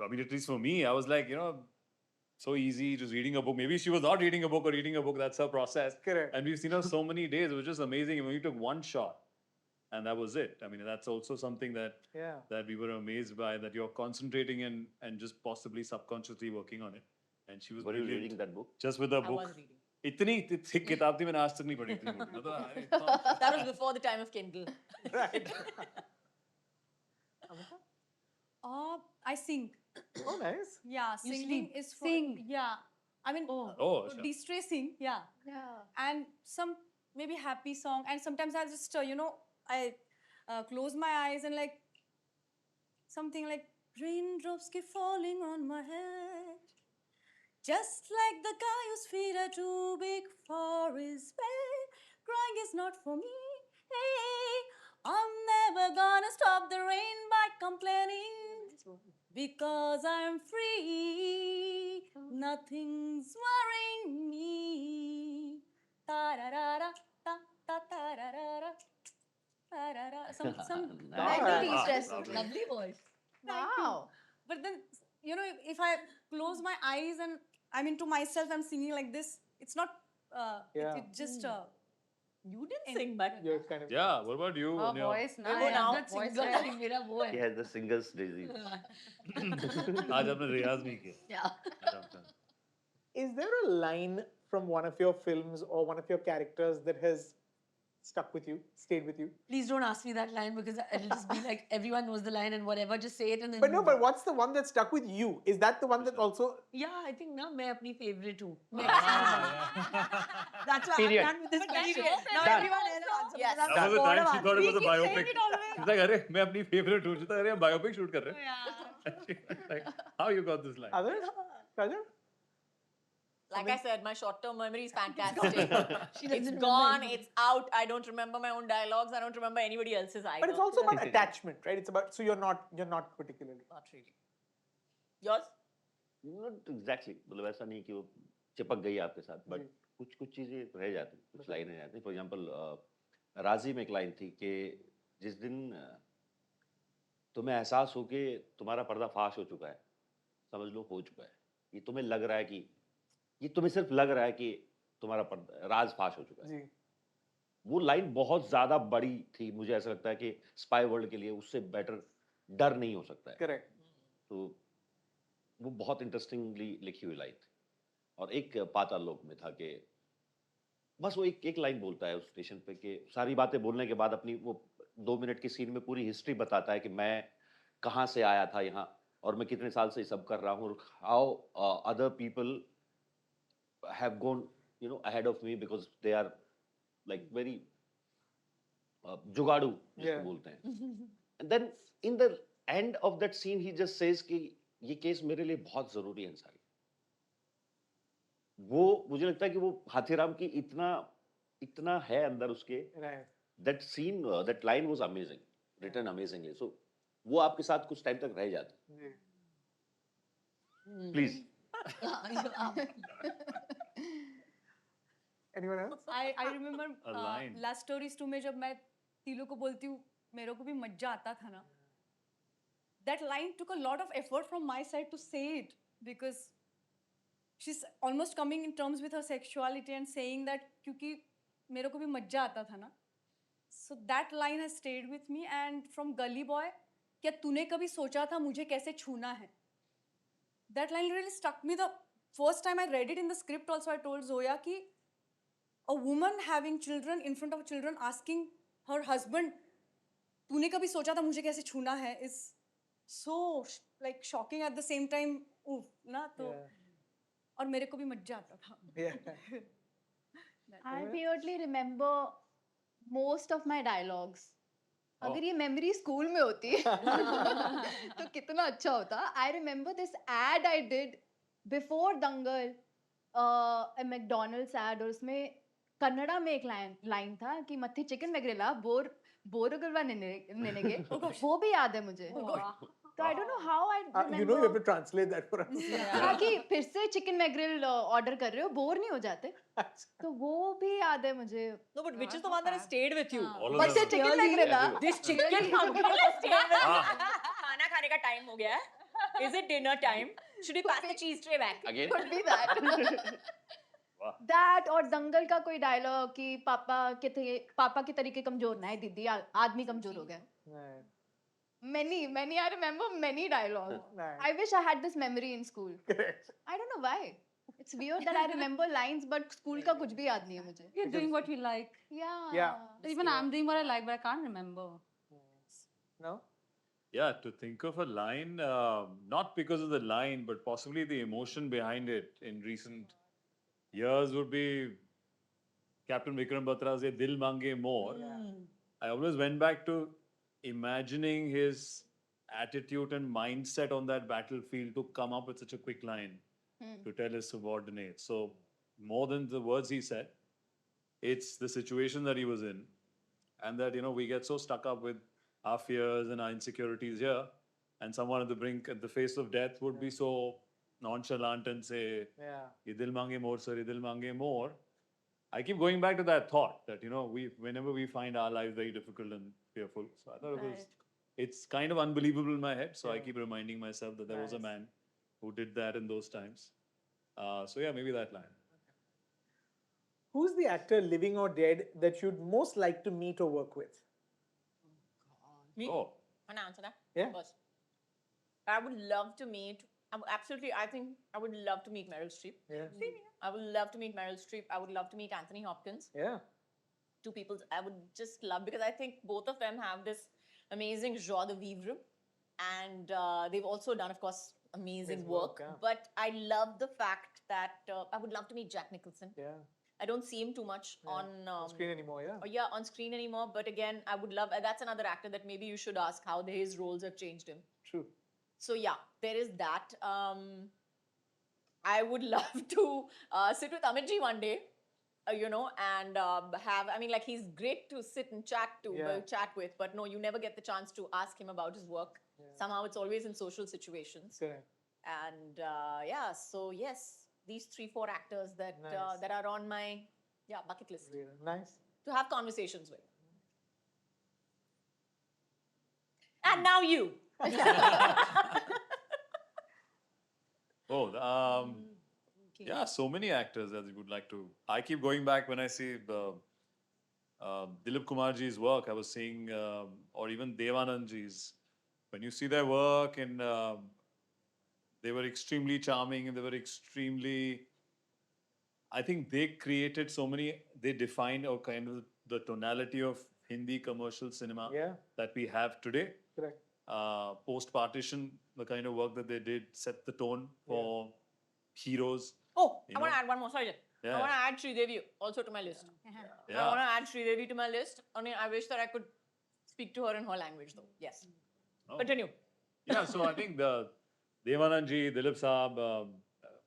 E: I mean, at least for me, I was like, so easy, just reading a book. Maybe she was not reading a book or reading a book, that's her process.
A: Correct.
E: And we've seen her so many days, it was just amazing. And when we took one shot, and that was it. I mean, that's also something that we were amazed by, that you're concentrating and just possibly subconsciously working on it. And she was
D: Were you
E: brilliant.
D: reading that book?
E: Just with her
C: I
E: book.
C: was reading.
E: इतनी thick किताब थी मैंने आज तक नहीं पढ़ी इतनी मोटी मतलब इतना-
C: That was before the time of Kindle.
A: Right.
F: I sing.
A: Oh, nice.
F: Yeah,
B: You
F: singing
B: sleep.
F: is for
B: Sing.
F: yeah. I mean,
E: Oh, sure.
F: de-stressing. Yeah,
G: Yeah.
F: and some maybe happy song, and sometimes I'll just I close my eyes and like something like raindrops keep falling on my head, just like the guy whose feet are too big for his bed. Crying is not for me. Hey, I'm never gonna stop the rain by complaining because I'm free. Nothing's worrying me. Ta-ra-ra-ra, ta-ta-ra-ra-ra. Some
G: Like
A: Ah,
G: the de-stress.
B: Lovely voice.
F: Thank you.
G: Wow.
F: But then, if I close my eyes and I'm into myself, I'm singing like this. It's not.
A: Yeah.
F: It just.
C: You didn't sing, but
A: You're kind of.
E: Yeah, what about you?
H: Her
E: on your-
H: voice,
C: We'll
H: nice.
C: go now.
B: That
H: Voice
B: singer,
H: well.
B: I think मेरा वो
D: He
B: है.
D: has the singer's disease.
E: आज आपने रियाज नहीं किया.
B: Yeah.
A: Is there a line from one of your films or one of your characters that has stuck with you, stayed with you?
B: Please don't ask me that line because it'll just be like everyone knows the line and whatever. Just say it and then.
A: But no,
B: move
A: but
B: on.
A: what's the one that stuck with you? Is that the one that also?
B: Yeah, I think ना मैं अपनी favorite हूँ.
E: Ah,
B: That's why
D: Period.
B: I'm done with this question.
C: Period.
B: Now
D: Done.
B: everyone else answer.
C: Yes.
B: because I'm
E: that was the
B: bored
E: time
B: of
E: she thought it was a
F: keep saying
E: biopic.
F: it always.
E: She's like, अरे मैं अपनी favorite हूँ. She's like, अरे biopic shoot कर रहे हैं. Like, how you got this line?
A: Others? Rajeev?
C: like I said, my short-term memory is fantastic.
B: She doesn't
C: It's
B: remember
C: gone.
B: anything.
C: It's out. I don't remember my own dialogues. I don't remember anybody else's either.
A: But it's also about attachment, right? It's about so you're not particularly.
C: not really. Yours?
D: Not exactly. मतलब ऐसा नहीं कि वो चिपक गई आपके साथ, but कुछ चीजें रह जाती, कुछ लाइनें रह जाती. For example, राजी में एक लाइन थी कि जिस दिन तुम्हें एहसास हो कि तुम्हारा पर्दा फाश हो चुका है, समझ लो हो चुका है. ये तुम्हें लग रहा है कि ये तुम्हें सिर्फ लग रहा है कि तुम्हारा पर्दा राज फाश हो चुका है.
A: जी.
D: वो लाइन बहुत ज्यादा बड़ी थी. मुझे ऐसा लगता है कि स्पाई वर्ल्ड के लिए उससे बेटर डर नहीं हो सकता है.
A: Correct.
D: तो वो बहुत इंटरेस्टिंगली लिखी हुई लाइन थी. और एक पाताल लोक में था कि बस वो एक लाइन बोलता है उस स्टेशन पे कि सारी बातें बोलने के बाद अपनी वो 2 मिनट की सीन में पूरी हिस्ट्री बताता है कि मैं कहाँ से आया था यहाँ और मैं कितने साल से ये सब कर रहा हूँ, how other people have gone ahead of me because they are like very जुगाड़ू जिसको
A: Yeah.
D: बोलते हैं. And then in the end of that scene he just says कि ये केस मेरे लिए बहुत जरूरी है अंसारी. वो मुझे लगता है कि वो हाथीराम की इतना है अंदर उसके.
A: Right.
D: That scene that line was amazing, written amazingly. So वो आपके साथ कुछ टाइम तक रह जाती.
A: जी.
D: Please.
A: Anyone else?
F: I remember
E: A line.
F: last stories 2 में जब मैं तीलू को बोलती हूँ मेरे को भी मज्जा आता था ना. That line took a lot of effort from my side to say it because she's almost coming in terms with her sexuality and saying that क्योंकि मेरे को भी मज्जा आता था ना. So that line has stayed with me. And from Gully Boy, क्या तूने कभी सोचा था मुझे कैसे छूना है? That line really stuck me. The first time I read it in the script also I told Zoya कि a woman having children in front of children asking her husband तूने कभी सोचा था मुझे कैसे छूना है is so like shocking at the same time. Oof, ना तो
A: Yeah.
F: और मेरे को भी मज्जा आता था.
A: Yeah.
G: I weirdly remember most of my dialogues. अगर ये मेमोरी स्कूल में होती तो कितना अच्छा होता. I remember this ad I did before Dangal, a McDonald's ad, और उसमें कन्नड़ा में एक लाइन था कि मत्थी चिकन मेग्रेला बोरगलवा नेनेगे. वो भी याद है मुझे. तो I don't know how I remember.
A: You know you have to translate that for us.
G: हाँ कि फिर से चिकन मैग्रिल ऑर्डर कर रहे हो, बोर नहीं हो जाते. तो वो भी याद है मुझे.
C: No, but which is the one that has stayed with you?
E: All of
G: बस से
E: them.
G: चिकन मैग्रिल.
C: This chicken hungry has stayed with you. खाना खाने का टाइम हो गया है. Is it dinner time? Should we pass the cheese tray back?
D: Again.
G: Could be that.
E: वाह.
G: That और दंगल का कोई डायलॉग कि पापा के तरीके कमजोर ना है दीदी, आदमी कमजोर हो गया.
A: Right.
G: Many I remember many dialogues.
A: Right.
G: I wish I had this memory in school.
A: Correct.
G: I don't know why. It's weird that I remember lines but school का कुछ भी याद नहीं है मुझे.
H: You're doing what you like.
G: Yeah.
A: Yeah.
H: Even I'm doing what I like, but I can't remember.
A: No?
E: Yeah, to think of a line, not because of the line, but possibly the emotion behind it in recent years would be Captain Vikram Batra's Ye Dil Mange More. I always went back to imagining his attitude and mindset on that battlefield to come up with such a quick line to tell his subordinates. So, more than the words he said, it's the situation that he was in. And that, we get so stuck up with our fears and our insecurities here. And someone at the brink, at the face of death, would be so nonchalant and say, "Ye dil mange more, sir, ye dil mange more." I keep going back to that thought that, whenever we find our lives very difficult and fearful. So I thought it's kind of unbelievable in my head. So I keep reminding myself that there was a man who did that in those times. So yeah, maybe that line.
A: Who's the actor, living or dead, that you'd most like to meet or work with?
C: Me?
E: Oh,
C: Can I answer that?
A: Yeah.
C: First. I would love to meet, I think I would love to meet Meryl Streep.
A: Yeah.
C: I would love to meet Meryl Streep. I would love to meet Anthony Hopkins.
A: Yeah.
C: Two people I would just love, because I think both of them have this amazing joie de vivre. And they've also done, of course, amazing work.
A: yeah.
C: But I love the fact that I would love to meet Jack Nicholson.
A: Yeah.
C: I don't see him too much on
A: screen anymore, yeah.
C: on screen anymore. But again, I would love, that's another actor that maybe you should ask how his roles have changed him.
A: True.
C: So yeah, there is that. I would love to sit with Amitji one day, and have. I mean, like, he's great to sit and chat with, but no, you never get the chance to ask him about his work. Somehow, it's always in social situations.
A: Correct.
C: And so yes, these 3-4 actors that that are on my bucket list
A: Nice.
C: to have conversations with. And now you.
E: Oh, yeah, so many actors that you would like to. I keep going back when I see Dilip Kumarji's work. I was seeing, or even Devanandji's. When you see their work, and they were extremely charming, and they were extremely. I think they created so many. They defined a kind of the tonality of Hindi commercial cinema that we have today.
A: Correct.
E: Post-partition, the kind of work that they did set the tone for heroes.
C: Oh, I want to add one more. Sorry,
E: Yeah.
C: I want to add Sridevi also to my list.
E: Yeah.
C: I want to add Sridevi to my list. I mean, I wish that I could speak to her in her language, though. Yes.
E: Oh.
C: Continue.
E: Yeah, so I think the Devanandji, Dilip Saab,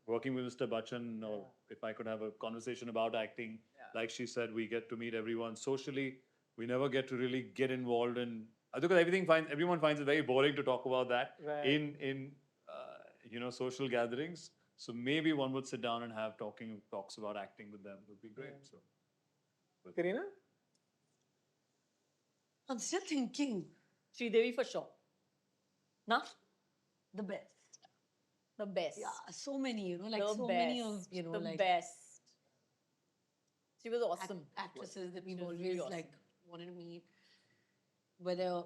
E: working with Mr. Bachchan, or if I could have a conversation about acting, like she said, we get to meet everyone socially. We never get to really get involved in, because everyone finds it very boring to talk about that in social gatherings. So maybe one would sit down and have talks about acting with them. Would be great. So,
A: Karina?
B: I'm still thinking.
C: Sridevi for sure. Nah?
B: The best.
C: The best.
B: Yeah, so many, like
C: The
B: so
C: best.
B: many of,
C: the
B: like
C: best. She was awesome.
B: actresses that we've
C: She was
B: always
C: really awesome.
B: like wanted to meet. Whether,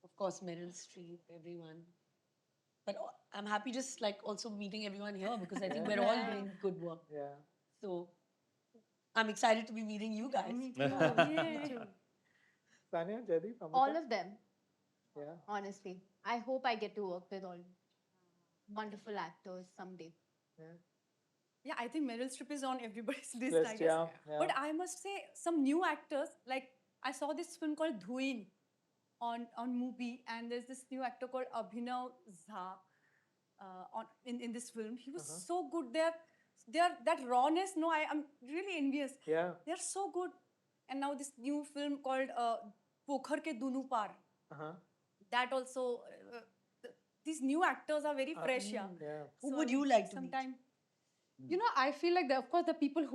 B: of course, Meryl Streep, everyone. But I'm happy just like also meeting everyone here, because I think we're all doing good work.
A: Yeah.
B: So I'm excited to be meeting you guys.
A: Sanya, Jaideep, Amrita?
G: All of them,
A: Yeah.
G: honestly. I hope I get to work with all wonderful actors someday.
F: Yeah, I think Meryl Streep is on everybody's list,
A: List,
F: I guess.
A: yeah.
F: But I must say, some new actors, like I saw this film called Dhuin on Movie, and there's this new actor called Abhinav Jha in this film. He was so good. They're that rawness. No, I'm really envious.
A: Yeah.
F: They're so good. And now this new film called Pokhar ke Dunu Par. That also, these new actors are very fresh. Yeah.
B: Who would you like to meet?
F: sometime.
H: I feel like, of course, the people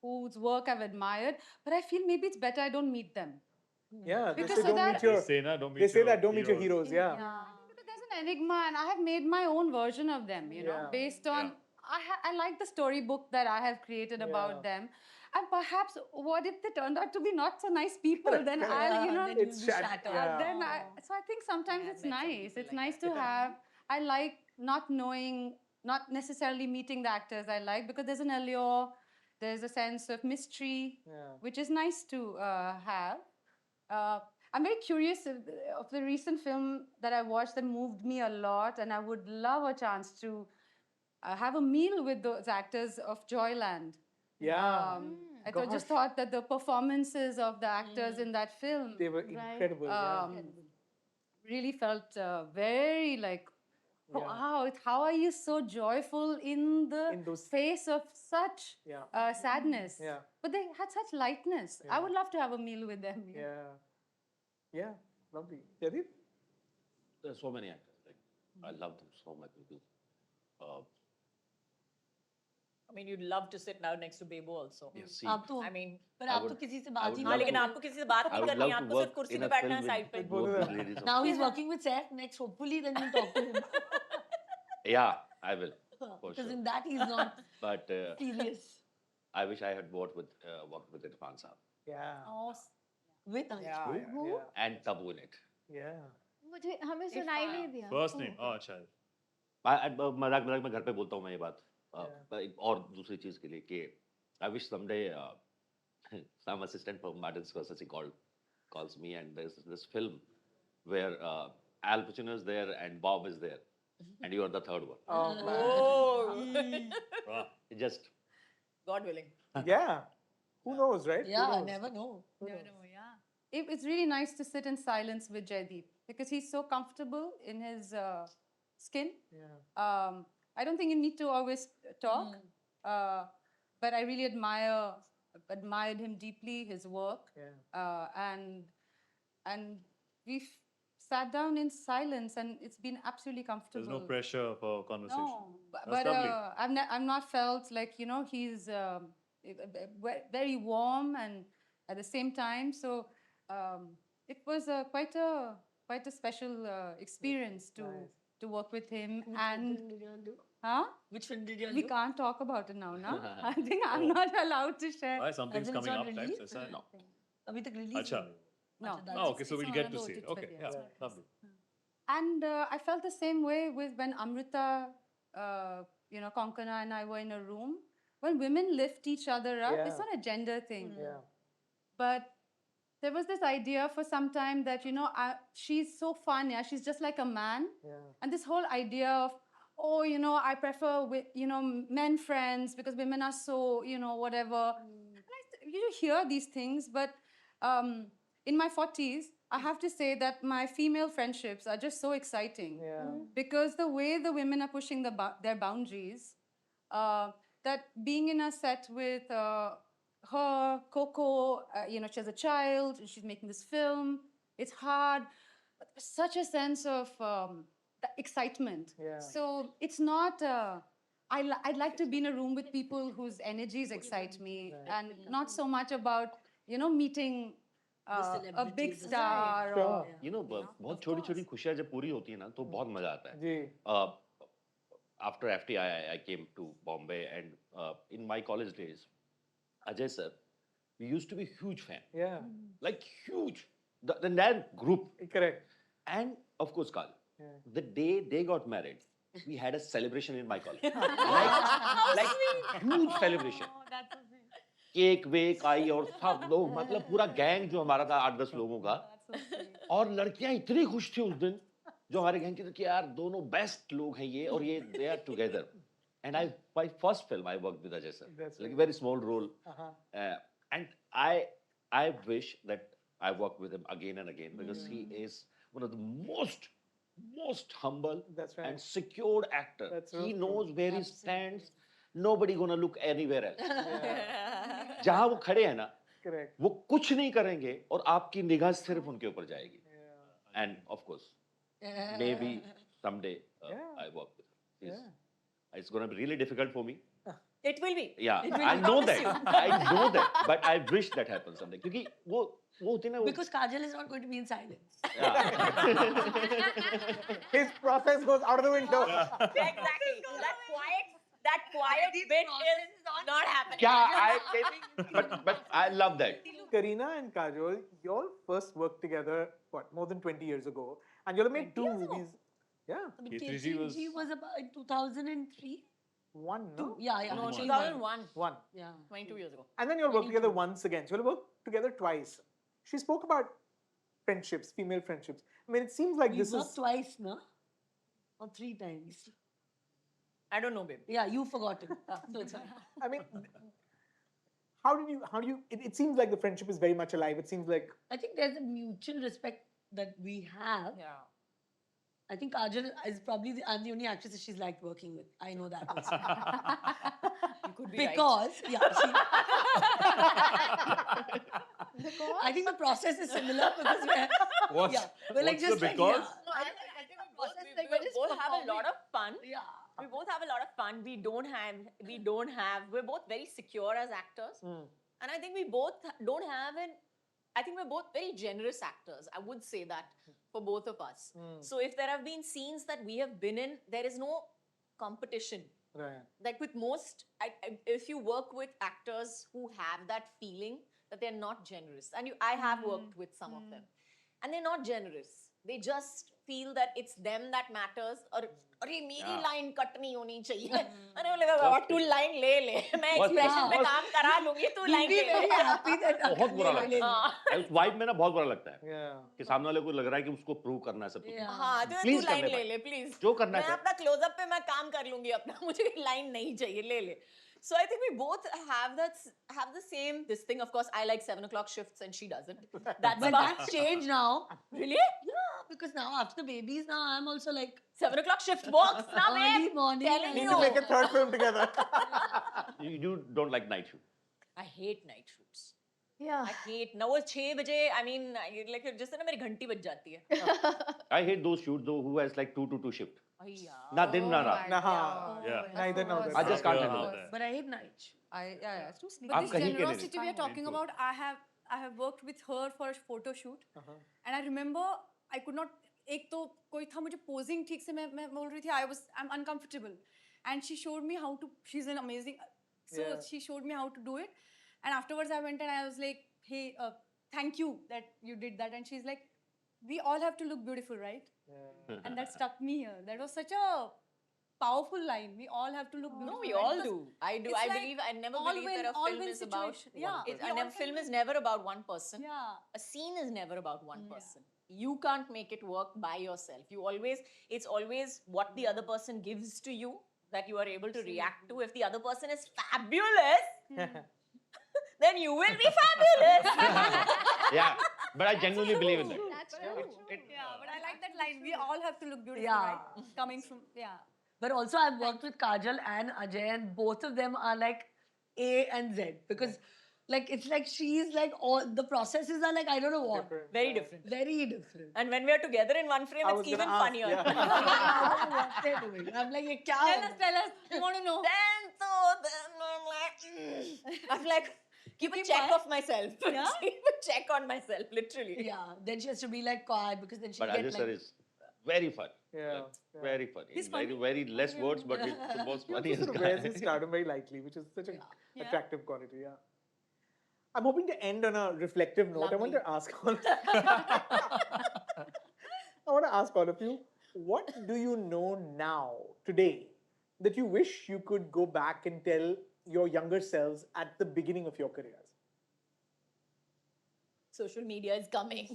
H: whose work I've admired, but I feel maybe it's better I don't meet them.
A: Yeah, they
H: Because
A: say
H: so
A: don't
H: that-
A: meet your.
E: They say, don't meet
A: They say
E: your
A: that don't meet your
E: heroes.
A: heroes. Yeah.
H: Because there's an enigma, and I have made my own version of them,
A: Yeah.
H: based on. I like the storybook that I have created about them. And perhaps, what if they turned out to be not so nice people? Then I'll,
B: then
A: It's
B: you'll be
A: shattered.
B: shattered.
A: Yeah.
H: then so I think sometimes it's
C: met some
H: nice.
C: people
H: It's
C: like
H: nice
C: that.
H: to have. I like not knowing, not necessarily meeting the actors I like, because there's an allure, there's a sense of mystery, which is nice to have. I'm very curious of the recent film that I watched that moved me a lot, and I would love a chance to have a meal with those actors of Joyland.
A: Yeah.
H: Just thought that the performances of the actors in that film
A: They were incredible. Yeah.
H: really felt very like, wow, how are you so joyful in the
A: In those-
H: face of such sadness?
A: Yeah.
H: But they had such lightness. I would love to have a meal with them.
A: Yeah. Yeah. Lovely. Rajeev?
D: There's so many actors. Like, I love them so much. Because,
C: I mean, you'd love to sit down next to Bebo also.
D: yeah, see,
B: आप तो
C: I mean,
B: पर
D: I
B: आप तो
D: would-
B: किसी से
D: I
B: बात
D: would
B: ही
C: हाँ,
D: love
B: नहीं
C: लेकिन
D: to-
C: आपको किसी से बात
D: I
C: नहीं
D: would
C: करनी
D: love
C: है,
D: to
C: आपको सिर्फ
D: work
C: कुर्सी
D: in
C: पे
D: a
C: बैठना है
D: film
C: साइड पे.
D: with both these ladies. of
B: Now
D: course.
B: he's working with Seth. Next, hopefully, then you talk to him.
D: Yeah, I will. For
B: Because
D: sure.
B: in that he's not
D: But
B: serious.
D: I wish I had worked with Irfan Saab
A: Yeah.
C: Oh,
B: With us.
C: yeah, yeah.
G: Who?
D: and Tabu in it.
A: Yeah.
G: मुझे हमें सुनाई नहीं दिया.
E: First name. Oh, अच्छा.
D: मजाक मजाक में घर पे बोलता हूँ मैं ये बात. और दूसरी चीज के लिए कि I wish someday some assistant from Martin Scorsese calls me, and there's this film where Al Pacino is there and Bob is there, and you are the third one.
A: Oh, man.
C: Oh,
E: Wow.
D: It just
C: God willing.
A: Yeah. Who knows, right? Who
B: Yeah,
A: knows?
B: never know.
H: It's really nice to sit in silence with Jaideep because he's so comfortable in his skin.
A: Yeah.
H: I don't think you need to always talk, but I really admired him deeply, his work, and we've sat down in silence, and it's been absolutely comfortable.
E: There's no pressure for conversation.
H: No,
E: That's
H: but
E: lovely.
H: I've not felt like he's very warm and at the same time. So it was quite a special experience to work with him. And huh?
B: Which film did you
H: We
B: do?
H: can't talk about it now, no? I think I'm not allowed to share.
E: Why? Something's
B: As in it's
E: coming
B: not
E: up. Types,
B: released?
E: ऐसा है?
D: no.
B: अभी तक release
E: अच्छा.
B: नहीं हुई.
H: No.
B: अच्छा, that's
E: Oh, okay. So
H: it's
E: we'll
H: on
E: get to
H: the
E: see it.
H: OTT,
E: Okay.
H: but
E: Yeah. Lovely.
H: And I felt the same way with when Amrita, Konkana and I were in a room. When women lift each other up, it's
A: Yeah.
H: not a gender thing.
A: Yeah.
H: But there was this idea for some time that, she's so fun, yeah, she's just like a man.
A: Yeah.
H: And this whole idea of, I prefer, men friends because women are so, whatever. And you hear these things, but in my 40s, I have to say that my female friendships are just so exciting.
A: Yeah.
H: Because the way the women are pushing their boundaries, that being in a set with her, Coco, she has a child, she's making this film, it's hard, but there's such a sense of excitement.
A: Yeah.
H: So it's not, I'd like to be in a room with people whose energies excite me, and not so much about, meeting a big
B: celebrities.
H: star. Or,
D: बहुत छोटी छोटी खुशियाँ जब पूरी होती है ना तो बहुत मजा आता है.
A: जी.
D: After FTI, I came to Bombay, and in my college days, Ajay sir, we used to be huge fan,
A: Yeah.
D: like huge, the entire group,
A: Correct.
D: and of course, Kal.
A: Yeah.
D: The day they got married, we had a celebration in my college, like huge celebration.
G: That's so sweet.
D: Cake वेक आई और सब लोग मतलब पूरा gang जो हमारा था 8-10 लोगों का, और लड़कियां इतनी खुश थी उस दिन जो हमारे गैंग की थी कि यार दोनों बेस्ट लोग हैं ये और ये they are together. And my first film I worked with Ajay sir,
A: That's
D: like a
A: right.
D: very small role,
A: Uh-huh.
D: and I wish that I worked with him again and again because he is one of the most humble
A: That's right.
D: and secured actor.
A: That's
D: He
A: so
D: knows
A: true.
D: where he stands. Nobody gonna look anywhere else. जहाँ वो खड़े हैं ना,
A: Correct.
D: वो कुछ नहीं करेंगे और आपकी निगाह सिर्फ उनके ऊपर जाएगी.
A: Yeah.
D: And of course, maybe someday
A: Yeah.
D: I work with him.
A: Yeah.
D: It's gonna be really difficult for me.
C: It will be.
D: Yeah,
C: It will
D: I
C: be,
D: know
C: promise
D: that.
C: you.
D: I know that. But I wish that happens someday. क्योंकि वो होती है ना वो.
B: Because Kajal is not going to be in silence.
A: His process goes out of the window.
C: Exactly. That quiet bit is not happening.
D: Yeah, but I love that.
A: Kareena and Kajol, you all first worked together, more than 20 years ago? And you all made 2 movies. Yeah.
B: I mean,
E: K3G was-
B: was about in 2003.
A: One, no?
B: Yeah, yeah.
C: No,
B: she
C: 2001.
A: One.
B: Yeah.
C: 22 years ago.
A: And then you all worked together once again. So you all worked together twice. She spoke about friendships, female friendships. I mean, it seems like
B: We
A: this
B: worked
A: is.
B: twice, no? Or 3 times.
C: I don't know, babe.
B: Yeah, you've forgotten. So it's fine.
A: I mean, how do you? It seems like the friendship is very much alive. It seems like
B: I think there's a mutual respect that we have.
C: Yeah.
B: I think Kajal is probably I'm the only actress that she's liked working with. I know that also.
C: You could be right.
B: Because I think the process is similar because
E: What's,
B: we're like
E: what's
B: just
E: the
B: like,
E: because?
C: No, I think we both,
B: process
C: we,
B: like
C: we
B: we're just
C: both have a lot
B: performing.
C: of fun.
B: Yeah.
C: We both have a lot of fun. We're both very secure as actors. And I think we both don't have I think we're both very generous actors. I would say that for both of us. So if there have been scenes that we have been in, there is no competition.
A: right.
C: Like with most, if you work with actors who have that feeling that they're not generous, and I have worked with some of them, and they're not generous. They just feel that it's them that matters. और अरे मेरी line cut नहीं होनी चाहिए. अरे मैं लगा बाबा तू line ले मैं expression पे काम करा लूँगी तू line ले
B: very happy that
D: बहुत बुरा लगता है उस वाइब में ना बहुत बुरा लगता है
A: Yeah.
D: कि सामने वाले को लग रहा है कि उसको प्रूव करना है सब कुछ
C: हाँ तो तू
D: Please
C: line
D: करने
C: ले
D: भाई।
C: ले please.
D: जो करना
C: मैं
D: है
C: अपना close up पे मैं काम कर लूँगी अपना मुझे line नहीं चाहिए ले ले. So I think we both have the same this thing. Of course, I like 7 o'clock shifts and she doesn't. That's
B: But
C: about
B: that's changed now.
C: really.
B: Yeah, because now after the babies, now I'm also like
C: 7 o'clock shift works now,
B: early
C: babe.
B: morning.
C: Telling
A: Need
C: you.
A: to make a third film together.
D: You don't like night shoot
C: I hate night shoots.
G: Yeah.
C: I hate. Now it's 6 बजे. I mean, like just ना मेरी घंटी बज जाती है.
D: I hate those shoots though who has like 2 to 2 shift
C: अय्या.
D: ना दिन ना रात
A: Nah,
E: Yeah.
A: neither nor
D: I
A: that.
D: just can't
E: Yeah,
D: handle
E: yeah.
D: that
B: But I hate night.
H: It's too sleepy.
F: But
D: आप
F: this
D: कहीं के नहीं
F: generosity we are
D: रहते।
F: talking about, I have worked with her for a photo shoot, and I remember I could not. एक तो कोई था मुझे posing ठीक से मैं बोल रही थी I'm uncomfortable, and she showed me how to. She's an amazing. So
A: Yeah.
F: she showed me how to do it, and afterwards I went and I was like, hey, thank you that you did that, and she's like, we all have to look beautiful, right? And that stuck me here. That was such a powerful line. We all have to look beautiful.
C: No, we
F: right?
C: all
F: Because
C: do. I do.
F: it's
C: I
F: like
C: believe. I never
F: all
C: believe
F: win-
C: that a
F: all
C: film
F: win
C: is about.
F: situation. Yeah,
C: It,
F: we
C: and
F: all
C: a
F: can
C: film
F: win.
C: is never about one person.
F: Yeah.
C: A scene is never about one person. You can't make it work by yourself. It's always what the other person gives to you that you are able to react to. If the other person is fabulous, then you will be fabulous.
D: yeah but I genuinely believe in that
G: That's true.
F: Yeah, but I like that line. We all have to look beautiful,
B: Yeah.
F: right? Coming from, yeah.
B: But also I've worked with Kajal and Ajay, and both of them are like A and Z because like it's like she's like all the processes are like I don't know what.
C: Very different.
B: Very different.
C: And when we are together in one frame,
A: I
C: it's
A: was
C: even
A: gonna ask,
C: funnier.
A: yeah.
B: I don't know what they're doing. I'm like, ये क्या हो
F: Tell us. We want to know.
C: then I'm like, keep a check of myself.
F: Yeah?
C: Keep a check on myself, literally.
B: Yeah, then she has to be like quiet because then she
D: but
B: get
D: Ajay
B: like
D: sir is very funny
A: Yeah,
D: Like, very funny
F: He's
D: very
F: funny.
D: very less words but it's the most
A: He
D: funniest
A: also wears
D: guy
A: his stardom very lightly, which is such an
F: Yeah.
A: attractive quality. Yeah. I'm hoping to end on a reflective note. I want to ask all. I want to ask all of you, what do you know now, today, that you wish you could go back and tell your younger selves at the beginning of your careers?
C: Social media is coming.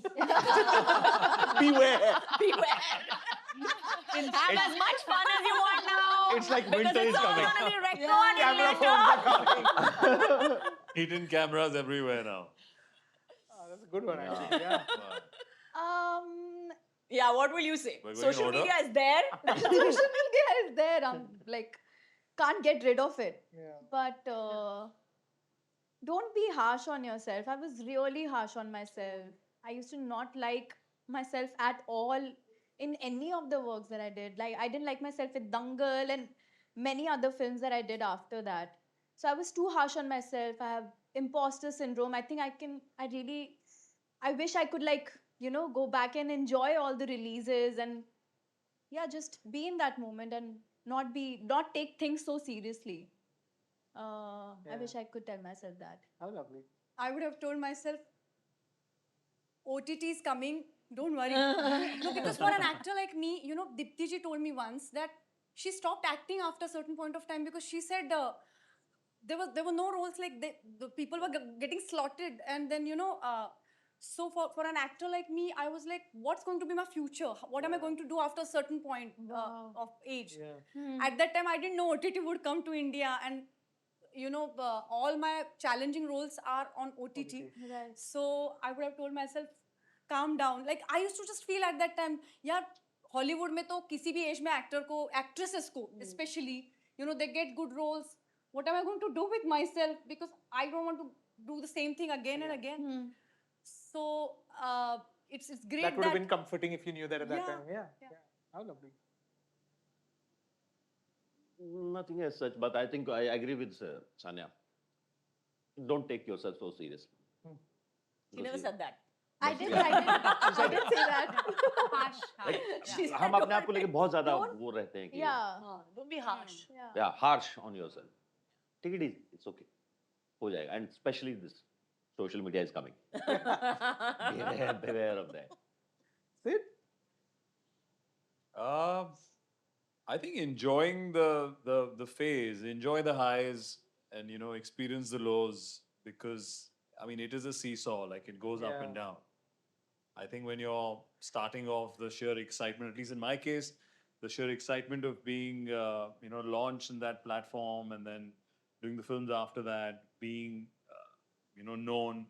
A: Beware.
C: Beware. Have as much fun as you want now.
D: It's like
C: because
D: winter
C: it's
D: is
C: all
D: coming.
C: gonna be recorded
A: Camera
C: later.
A: phones are coming.
E: Hidden cameras everywhere now.
A: That's a good one, actually. Yeah.
C: Yeah, what will you say?
E: We're going in
C: Social
E: order?
C: media is there.
G: Social media is there. I'm like, can't get rid of it.
A: Yeah.
G: But don't be harsh on yourself. I was really harsh on myself. I used to not like myself at all in any of the works that I did. Like, I didn't like myself with Dangal and many other films that I did after that. So I was too harsh on myself. I have imposter syndrome. I think I wish I could go back and enjoy all the releases and just be in that moment and not take things so seriously. I wish I could tell myself that.
A: How lovely.
F: I would have told myself, OTT is coming, don't worry. No, because for an actor like me, Dipti ji told me once that she stopped acting after a certain point of time because she said there were no roles, like the people were getting slotted, and then So for an actor like me, I was like, what's going to be my future? What am I going to do after a certain point of age? At that time, I didn't know OTT would come to India, and all my challenging roles are on OTT.
G: Right.
F: So I would have told myself, calm down. Like I used to just feel at that time, yeah, Hollywood में तो किसी भी age में actor को, actresses को, especially, they get good roles. What am I going to do with myself? Because I don't want to do the same thing again and again. So it's great
A: That would have been comforting if you knew that at that
F: Yeah,
A: time. Yeah.
F: yeah.
A: How lovely.
D: Nothing as such, but I think I agree with Sanya. Don't take yourself so seriously.
C: She never said that.
G: I did say that.
H: Harsh.
C: She said,
D: हम अपने आप को लेके बहुत ज़्यादा वो रहते हैं कि
G: Yeah.
B: Don't be harsh.
D: yeah, harsh on yourself. Take it easy. It's okay. हो जाएगा. And especially this social media is coming. Beware of that.
A: Sid?
E: I think enjoying the phase, enjoy the highs, and experience the lows, because I mean it is a seesaw. Like it goes up and down. I think when you're starting off, the sheer excitement, at least in my case, the sheer excitement of being launched in that platform, and then doing the films after that, being known,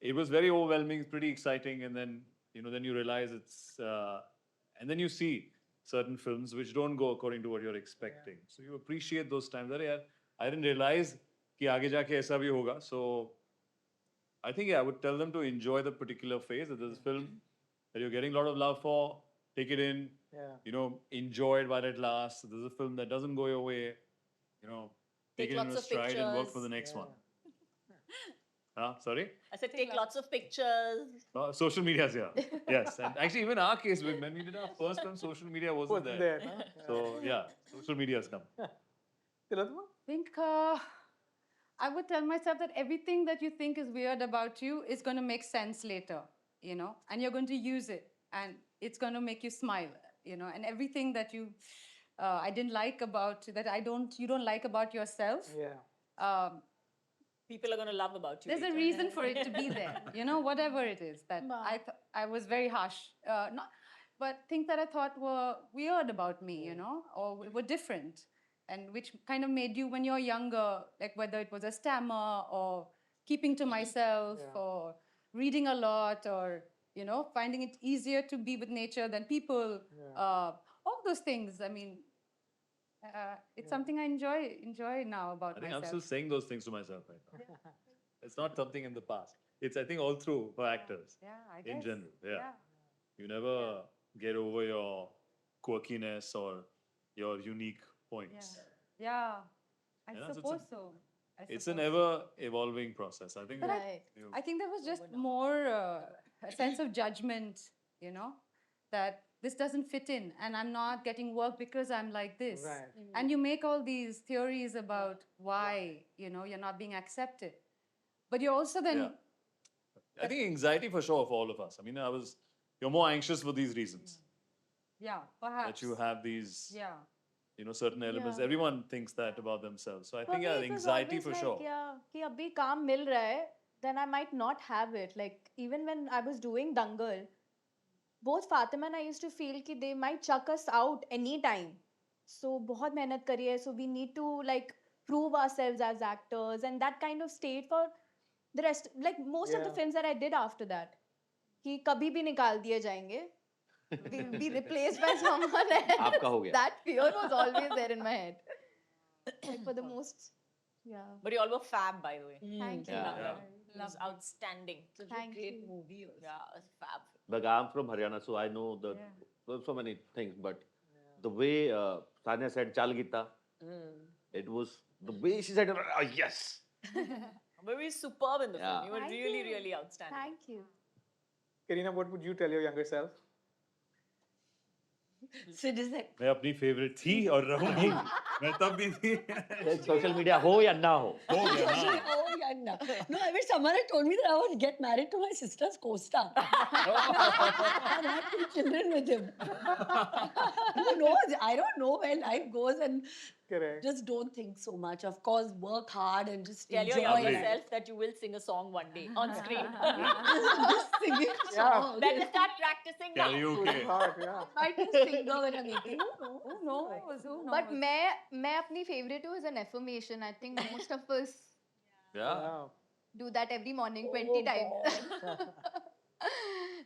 E: it was very overwhelming, pretty exciting, and then then you realize it's and then you see certain films which don't go according to what you're expecting. So you appreciate those times. That yeah, I didn't realize कि आगे जाके ऐसा भी होगा. So I think I would tell them to enjoy the particular phase. That there's a film that you're getting a lot of love for. Take it in.
A: Yeah.
E: Enjoy it while it lasts. There's a film that doesn't go your way. Take it in
C: lots
E: a
C: of
E: stride and work for
C: pictures.
E: the next one. Sorry?
C: I said, take lots of pictures.
E: Social media's here. Yes. And actually, even our case, when we did our first film, social media wasn't there.
A: Huh?
E: So, yeah, social media's come.
A: Tiladma?
H: I think I would tell myself that everything that you think is weird about you is going to make sense later, and you're going to use it, and it's going to make you smile, and everything that I didn't like about that you don't like about yourself.
A: Yeah.
C: People are going to love about you.
H: There's a
C: later.
H: reason for it to be there, whatever it is that I was very harsh, but things that I thought were weird about me, or were different, and which kind of made you when you're younger, like whether it was a stammer or keeping to myself or reading a lot or finding it easier to be with nature than people, all those things. I mean, it's something I enjoy now about
E: I think
H: myself.
E: I'm still saying those things to myself right now. It's not something in the past. It's, I think, all through for actors.
H: Yeah, I
E: In
H: guess.
E: general, yeah. You never get over your quirkiness or your unique points.
H: Yeah, I
E: Yeah, so it's
H: suppose
E: a-
H: so.
E: It's an ever evolving process. I think.
G: Right.
H: I think there was just more a sense of judgment, that this doesn't fit in and I'm not getting work because I'm like this.
A: Right.
H: And you make all these theories about why, you're not being accepted. But you're also then,
E: Yeah. I think anxiety for sure for all of us. I mean, you're more anxious for these reasons.
H: perhaps.
E: That you have these,
H: Yeah.
E: certain elements.
G: Yeah.
E: Everyone thinks that about themselves. So I
G: For
E: think,
G: me,
E: yeah,
G: it was
E: anxiety
G: always
E: for
G: like,
E: sure.
G: Yeah, कि अभी काम मिल रहा है, then I might not have it. Like even when I was doing Dangal, both Fatima and I used to feel कि they might chuck us out anytime. So बहुत मेहनत करी है, so we need to like prove ourselves as actors, and that kind of stayed for the rest. Like most of the
A: Yeah.
G: films that I did after that, कि कभी भी निकाल दिए जाएंगे. We'll be replaced by someone else.
D: आपका हो गया.
G: That fear was always there in my head. Like for the most, yeah.
C: But you all were fab, by the way.
G: Thank you.
D: Yeah.
C: It was outstanding.
G: Thank
B: Great
G: you.
B: movie. Also.
C: Yeah, it was fab.
D: Like I'm from Haryana, so I know there's so many things. But the way Sanya said "Chal Gita," it was the way she said, "Oh, yes."
C: But we were superb in the
D: Yeah.
C: film. You were
G: Thank
C: really,
G: you.
C: really outstanding.
G: Thank you.
A: Karina, what would you tell your younger self?
B: Sid is like,
E: मैं अपनी favorite थी और रहूंगी. मैं तब भी थी.
D: Social media हो या ना हो.
E: हो गया, हाँ.
B: oh yeah. And no, I wish someone had told me that I would get married to my sister's co-star. And have 2 children with him. Who knows? I don't know where life goes, and
A: Correct.
B: just don't think so much. Of course, work hard and just
C: Tell your
B: enjoy
C: younger
B: life.
C: self that you will sing a song one day on screen.
B: Just singing songs.
C: Better start practicing now.
E: Karaoke.
A: Hard, yeah.
B: Might be a singer when I'm 18.
H: Who knows? Who knows?
G: But मैं अपनी favorite is an affirmation. I think most of us
E: Yeah.
A: Wow.
G: do that every morning 20 times.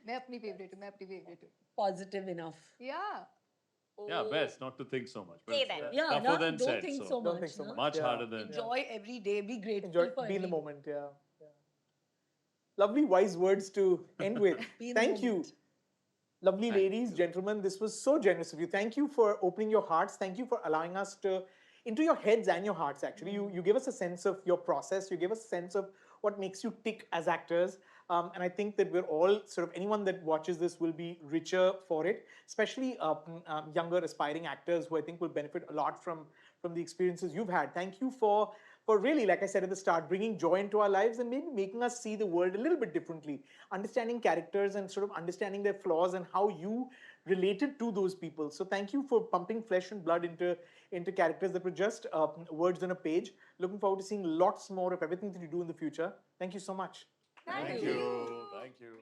G: मैं अपनी favorite हूँ.
B: Positive enough.
G: Yeah.
E: Yeah, best not to think so much. But
C: Say
E: it's,
C: that.
B: Yeah,
E: tougher
B: no,
E: than
B: don't
E: said.
B: think
E: so
B: so
A: Don't
B: much.
A: think so
B: no?
A: much.
E: much
A: Yeah.
E: harder than.
B: Enjoy every day. Be grateful
A: Enjoy,
B: for
A: be in the
B: every
A: moment, yeah. Lovely, wise words to end with.
B: Be in the
A: Thank you.
B: moment.
A: Lovely ladies, gentlemen, this was so generous of you. Thank you for opening your hearts. Thank you for allowing us to into your heads and your hearts. Actually, you give us a sense of your process. You give us a sense of what makes you tick as actors. And I think that we're all sort of anyone that watches this will be richer for it, especially younger aspiring actors who I think will benefit a lot from the experiences you've had. Thank you for really, like I said at the start, bringing joy into our lives and maybe making us see the world a little bit differently, understanding characters and sort of understanding their flaws and how you related to those people. So thank you for pumping flesh and blood into characters that were just words on a page. Looking forward to seeing lots more of everything that you do in the future. Thank you so much.
E: Thank you. Thank you.